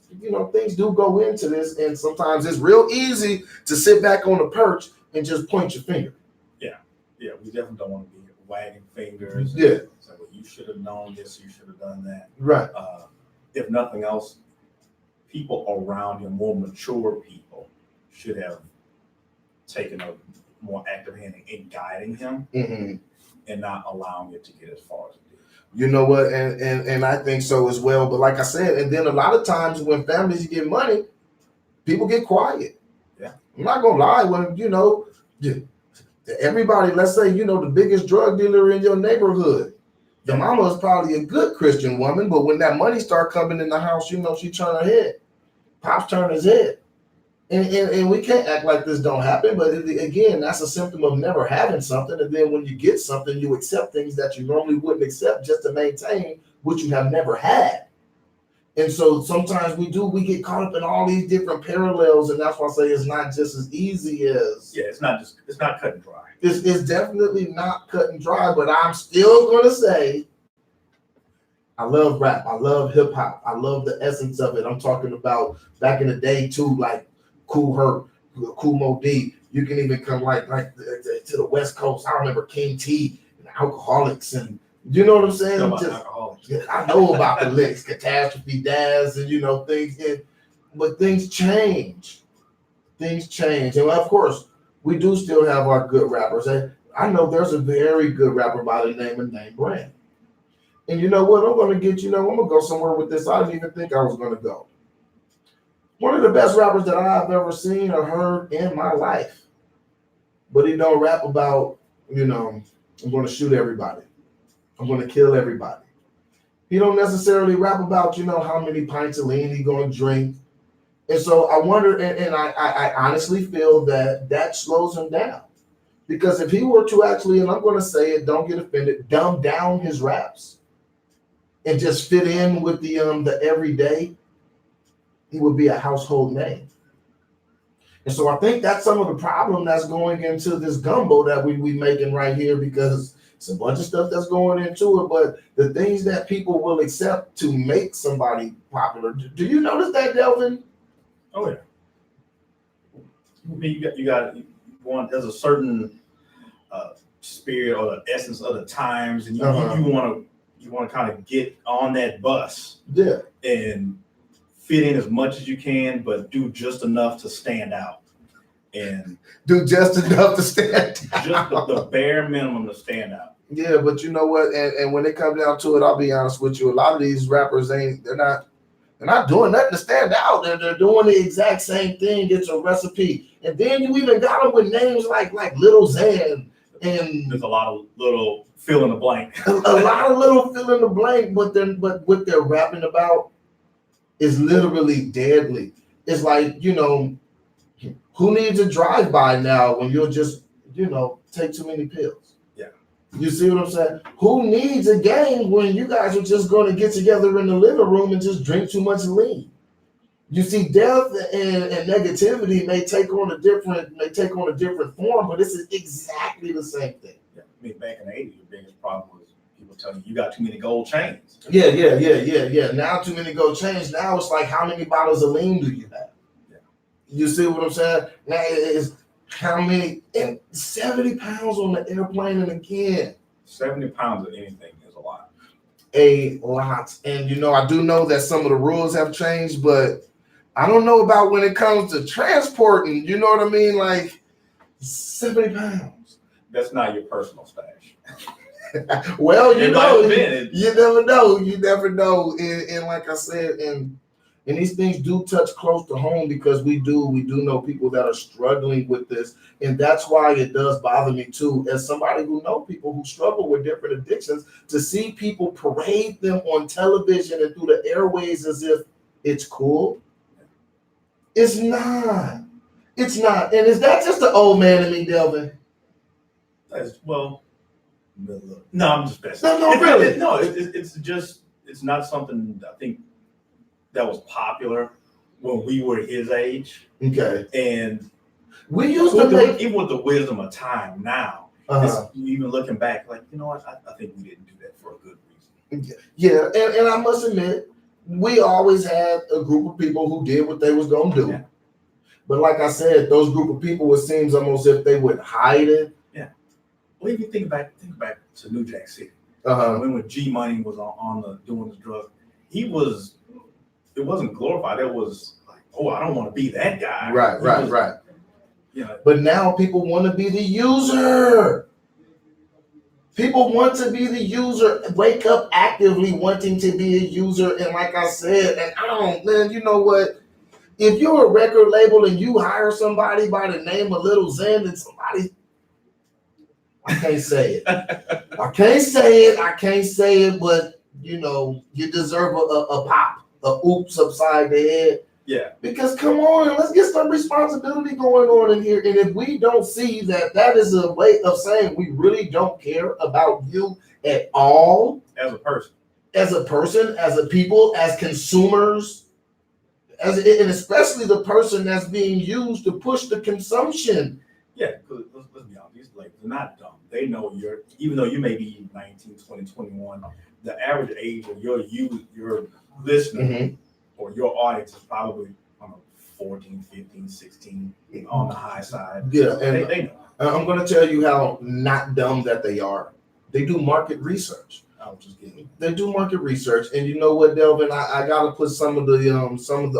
A: things do go into this, and sometimes it's real easy to sit back on the perch and just point your finger.
G: Yeah, we definitely don't want to be wagging fingers.
A: Yeah.
G: Say, well, you should have known this, you should have done that.
A: Right.
G: If nothing else, people around him, more mature people, should have taken a more active hand in guiding him and not allowing it to get as far as it did.
A: You know what? And I think so as well. But like I said, and then a lot of times when families get money, people get quiet.
G: Yeah.
A: I'm not going to lie. When, everybody, let's say, the biggest drug dealer in your neighborhood, the mama is probably a good Christian woman, but when that money start coming in the house, she turn her head. Pops turn his head. And we can't act like this don't happen. But again, that's a symptom of never having something. And then when you get something, you accept things that you normally wouldn't accept just to maintain what you have never had. And so sometimes we get caught up in all these different parallels. And that's why I say it's not just as easy as.
G: Yeah, it's not cut and dry.
A: It's definitely not cut and dry, but I'm still going to say I love rap. I love hip hop. I love the essence of it. I'm talking about back in the day too, like Kool Herc, Kool Mo D. You can even come like to the West Coast. I remember King T and Alcoholics and You know what I'm saying?
G: About
A: Just,
G: alcoholics.
A: I know about the licks, catastrophe, Daz, and things. But things change. Things change, and of course, we do still have our good rappers. And I know there's a very good rapper by the name of Name Brand. And you know what? I'm gonna I'm gonna go somewhere with this. I didn't even think I was gonna go. One of the best rappers that I've ever seen or heard in my life. But he don't rap about, I'm gonna shoot everybody. I'm gonna kill everybody. He don't necessarily rap about, how many pints of lean he gonna drink. And so I wonder, and I honestly feel that slows him down. Because if he were to actually, and I'm gonna say it, don't get offended, dumb down his raps and just fit in with the everyday, he would be a household name. And so I think that's some of the problem that's going into this gumbo that we making right here, because it's a bunch of stuff that's going into it, but the things that people will accept to make somebody popular. Do you notice that, Delvin?
G: Oh yeah. I mean, you got there's a certain spirit or the essence of the times, and you want to kind of get on that bus, and fit in as much as you can, but do just enough to stand out. And
A: do just enough to stand out.
G: Just the bare minimum to stand out.
A: Yeah, but you know what? And when it comes down to it, I'll be honest with you. A lot of these rappers they're not doing nothing to stand out. They're doing the exact same thing. It's a recipe. And then you even got them with names like Little Xan. And
G: there's a lot of little fill in the blank.
A: a lot of little fill in the blank, but what they're rapping about is literally deadly. It's like, who needs a drive-by now when you'll just, take too many pills?
G: Yeah.
A: You see what I'm saying? Who needs a game when you guys are just going to get together in the living room and just drink too much lean? You see, death and negativity may take on a different form, but this is exactly the same thing.
G: Yeah. I mean, back in the 80s, the biggest problem was people telling you got too many gold chains.
A: Yeah. Now too many gold chains. Now it's like, how many bottles of lean do you have?
G: Yeah.
A: You see what I'm saying? Now it's how many, and 70 pounds on the airplane, and again,
G: 70 pounds of anything is a lot.
A: A lot. And I do know that some of the rules have changed, but I don't know about when it comes to transporting. You know what I mean? Like 70 pounds.
G: That's not your personal stash.
A: Well, you never know. You never know. And like I said, and these things do touch close to home, because we do know people that are struggling with this. And that's why it does bother me too, as somebody who know people who struggle with different addictions, to see people parade them on television and through the airways as if it's cool. It's not. It's not. And is that just the old man in me, Delvin?
G: No, I'm just messing.
A: No, really.
G: It's not something I think that was popular when we were his age.
A: Okay.
G: And
A: we used to
G: even with the wisdom of time now, even looking back, like, you know what, I think we didn't do that for a good reason.
A: Yeah, and I must admit, we always had a group of people who did what they was gonna do. Yeah. But like I said, those group of people, it seems almost if they would hide it.
G: Yeah. Well, if you think back to New Jack City, when G Money was on doing the drug, it wasn't glorified. It was like, oh, I don't want to be that guy.
A: Right. Yeah. But now people want to be the user. People want to be the user, wake up actively wanting to be a user. And like I said, man, you know what? If you're a record label and you hire somebody by the name of Little Xan, and somebody, I can't say it. I can't say it, but you deserve a pop, a oops upside the head.
G: Yeah.
A: Because come on, let's get some responsibility going on in here. And if we don't see that is a way of saying we really don't care about you at all.
G: As a
A: person, as a people, as consumers, and especially the person that's being used to push the consumption.
G: Yeah, because let's be honest, they're not dumb. They know even though you may be 19, 20, 21, the average age of your listener or your audience is probably 14, 15, 16 on the high side.
A: Yeah,
G: and they know.
A: I'm going to tell you how not dumb that they are. They do market research.
G: I was just getting.
A: They do market research, and you know what, Delvin? I got to put some of the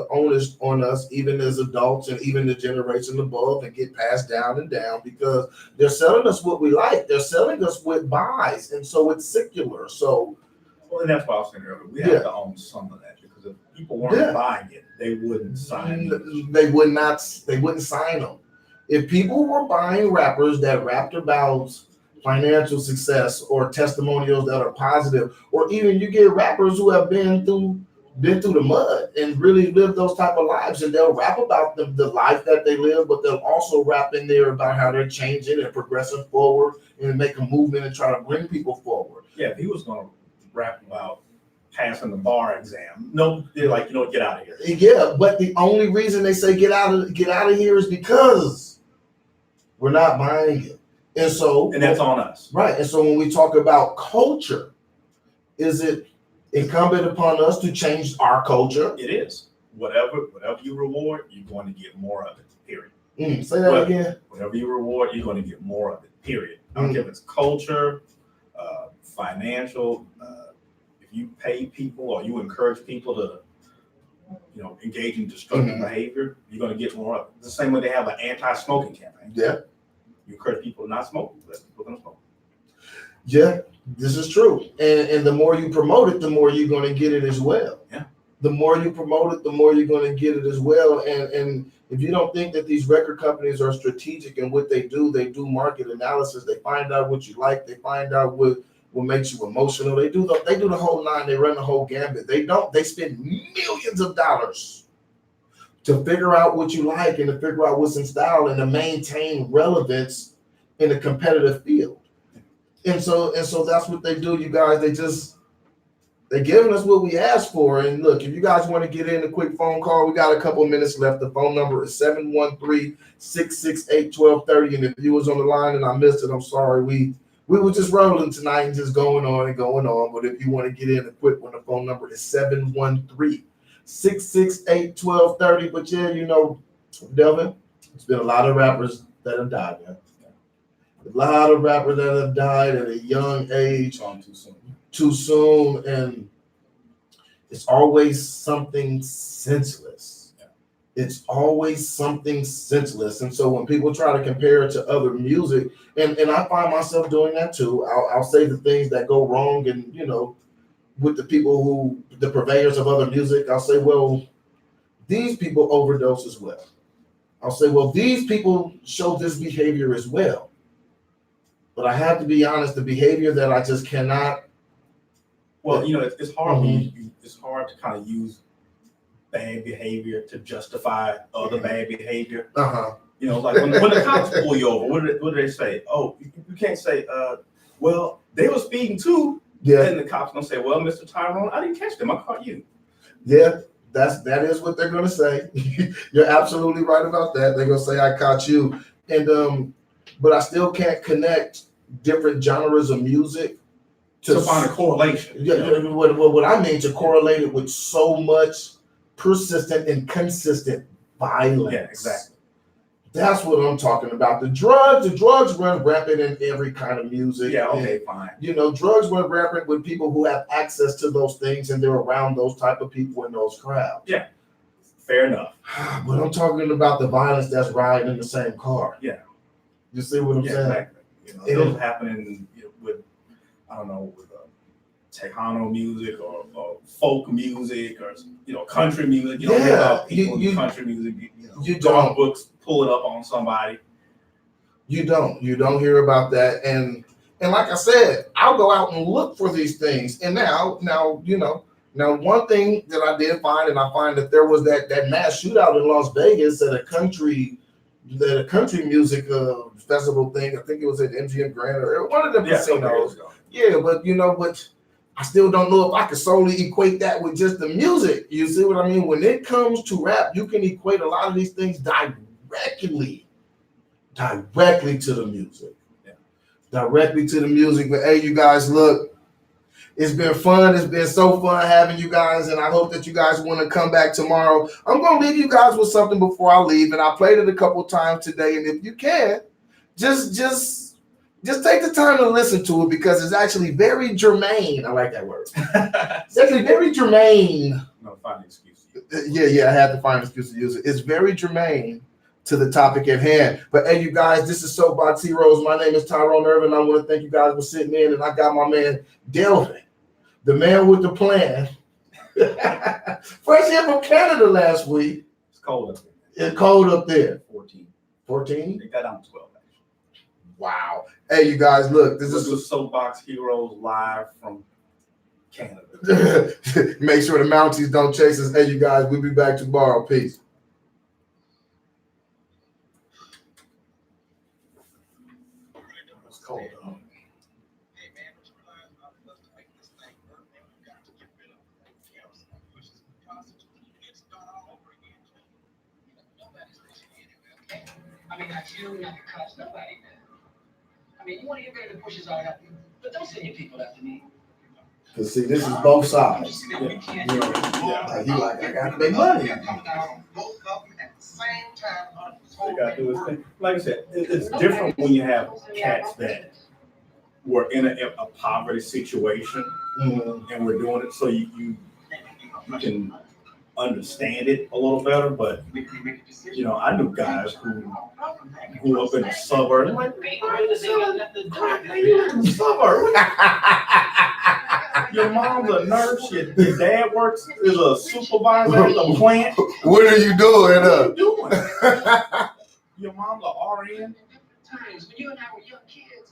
A: onus on us, even as adults, and even the generation above, and get passed down and down, because they're selling us what we like. They're selling us what buys, and so it's secular. So,
G: well, and that's what I was saying earlier. We have to own some of that, because if people weren't buying it, they wouldn't sign it.
A: They would not. They wouldn't sign them. If people were buying rappers that rapped about financial success or testimonials that are positive, or even you get rappers who have been through the mud and really lived those type of lives, and they'll rap about the life that they live, but they'll also rap in there about how they're changing and progressing forward and make a movement and try to bring people forward.
G: Yeah, if he was going to rap about passing the bar exam, no, they're like, get out of here.
A: Yeah, but the only reason they say get out of here is because we're not buying it. And
G: that's on us.
A: Right. And so when we talk about culture, is it incumbent upon us to change our culture?
G: It is. Whatever you reward, you're going to get more of it, period.
A: Say that again.
G: Whatever you reward, you're going to get more of it, period. I don't care if it's culture, financial, if you pay people or you encourage people to engage in destructive behavior, you're going to get more of it. It's the same way they have an anti-smoking campaign.
A: Yeah.
G: You encourage people to not smoke, but people going to smoke.
A: Yeah, this is true. And the more you promote it, the more you're going to get it as well.
G: Yeah.
A: The more you promote it, the more you're going to get it as well. And if you don't think that these record companies are strategic in what they do market analysis. They find out what you like. They find out what makes you emotional. They do the whole nine. They run the whole gambit. They spend millions of dollars to figure out what you like and to figure out what's in style and to maintain relevance in a competitive field. And so that's what they do, you guys. They're giving us what we asked for. And look, if you guys want to get in a quick phone call, we got a couple of minutes left. The phone number is 713-668-1230. And if you was on the line and I missed it, I'm sorry. We were just rolling tonight and just going on and going on. But if you want to get in a quick one, the phone number is 713-668-1230. But yeah, Delvin, it's been a lot of rappers that have died, man. A lot of rappers that have died at a young age. Too soon, and it's always something senseless. It's always something senseless. And so when people try to compare it to other music, and I find myself doing that too, I'll say the things that go wrong, and with the people the purveyors of other music, I'll say, well, these people overdose as well. I'll say, well, these people show this behavior as well. But I have to be honest, the behavior that I just cannot.
G: Well, it's hard. It's hard to kind of use bad behavior to justify other bad behavior. Like when the cops pull you over, what do they say? Oh, you can't say, well, they were speeding too. Yeah. And the cops gonna say, well, Mr. Tyrone, I didn't catch them. I caught you. Yeah, that is what they're gonna say. You're absolutely right about that. They're gonna say I caught you, and but I still can't connect different genres of music to find a correlation. Yeah, what I mean, to correlate it with so much persistent and consistent violence. Yeah, exactly. That's what I'm talking about. The drugs run rampant in every kind of music. Yeah, okay, fine. Drugs run rampant with people who have access to those things, and they're around those type of people in those crowds. Yeah, fair enough. But I'm talking about the violence that's riding in the same car. Yeah. You see what I'm saying? Exactly. It was happening with, I don't know, with Tejano music or folk music or country music. You don't hear about people in country music. You don't books pull it up on somebody. You don't hear about that. And like I said, I'll go out and look for these things. And now one thing that I did find, and I find that there was that mass shootout in Las Vegas at a country music festival thing. I think it was at MGM Grand or one of them casinos. Yeah, but I still don't know if I can solely equate that with just the music. You see what I mean? When it comes to rap, you can equate a lot of these things directly to the music. Yeah. Directly to the music. But hey, you guys, look, it's been fun. It's been so fun having you guys, and I hope that you guys want to come back tomorrow. I'm going to leave you guys with something before I leave, and I played it a couple times today, and if you can, just
A: just take the time to listen to it because it's actually very germane. I like that word. It's actually very germane.
G: No, find an excuse.
A: Yeah, I had to find an excuse to use it. It's very germane to the topic at hand. But hey, you guys, this is Soapbox Heroes. My name is Tyrone Irvin. I want to thank you guys for sitting in, and I got my man Delvin, the man with the plan. Fresh here from Canada last week.
G: It's cold up there.
A: It's cold up there.
G: 14.
A: 14?
G: They got down to 12, actually.
A: Wow. Hey, you guys, look. This is
G: Soapbox Heroes live from Canada.
A: Make sure the Mounties don't chase us. Hey, you guys, we'll be back tomorrow. Peace. It's cold.
H: Hey man, but you realize about us to make this thing work, man, we got to get rid of chaos, which is constitution. It's done all over again. Nobody's listening anyway, okay? I mean, not you, not the cops, nobody, man. I mean, you want to get rid of the bushes all after you, but don't send your people after me.
A: Cause see, this is both sides.
H: Yeah.
A: Like he like, I gotta make money.
H: Coming out on both of them at the same time.
G: They got to do his thing. Like I said, it's different when you have cats that were in a poverty situation, and we're doing it so you can understand it a little better. But you know, I knew guys who grew up in the suburbs. I'm like, why are you selling crack? You live in the suburbs. Your mom's a nurse. Your dad works as a supervisor at the plant.
A: What are you doing?
G: What are you doing? Your mom's a RN.
F: Times when you and I were young kids,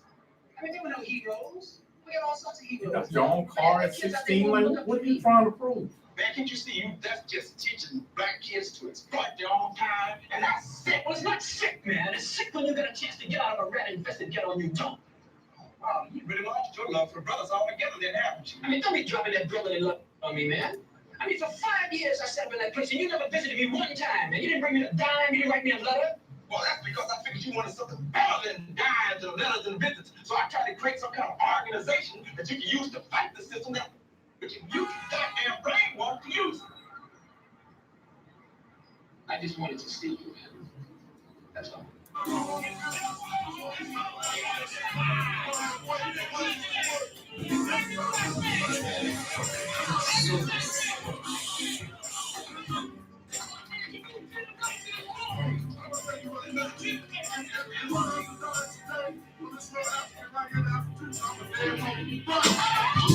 F: I mean, there were no heroes. We had all sorts of heroes.
G: You got your own car at 16. Like, what are you trying to prove?
H: Man, can't you see that's just teaching black kids to exploit their own time? And that's sick.
F: Well, it's not sick, man. It's sick when you get a chance to get out of a rat-infested ghetto and you don't.
H: Wow, you really lost your love for brothers altogether then, haven't you?
F: I mean, don't be dropping that brotherly love on me, man. I mean, for 5 years I sat up in that place and you never visited me one time, and you didn't bring me a dime, you didn't write me a letter.
H: Well, that's because I figured you wanted something better than dimes and letters and visits. So I tried to create some kind of organization that you can use to fight the system that but you goddamn brainwashed to use it.
F: I just wanted to see you, man. That's all.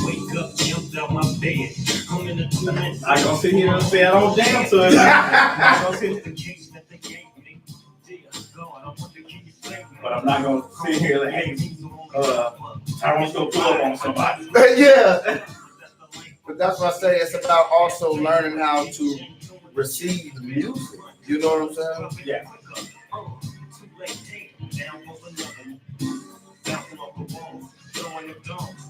E: Wake up, jumped out my bed. I'm in the 2 minutes.
G: I gonna sit here and say I don't dance to it. I gonna sit here. But I'm not gonna sit here like, hey, Tyrone's gonna pull up on somebody.
A: Yeah. But that's what I say. It's about also learning how to receive the music. You know what I'm saying?
G: Yeah.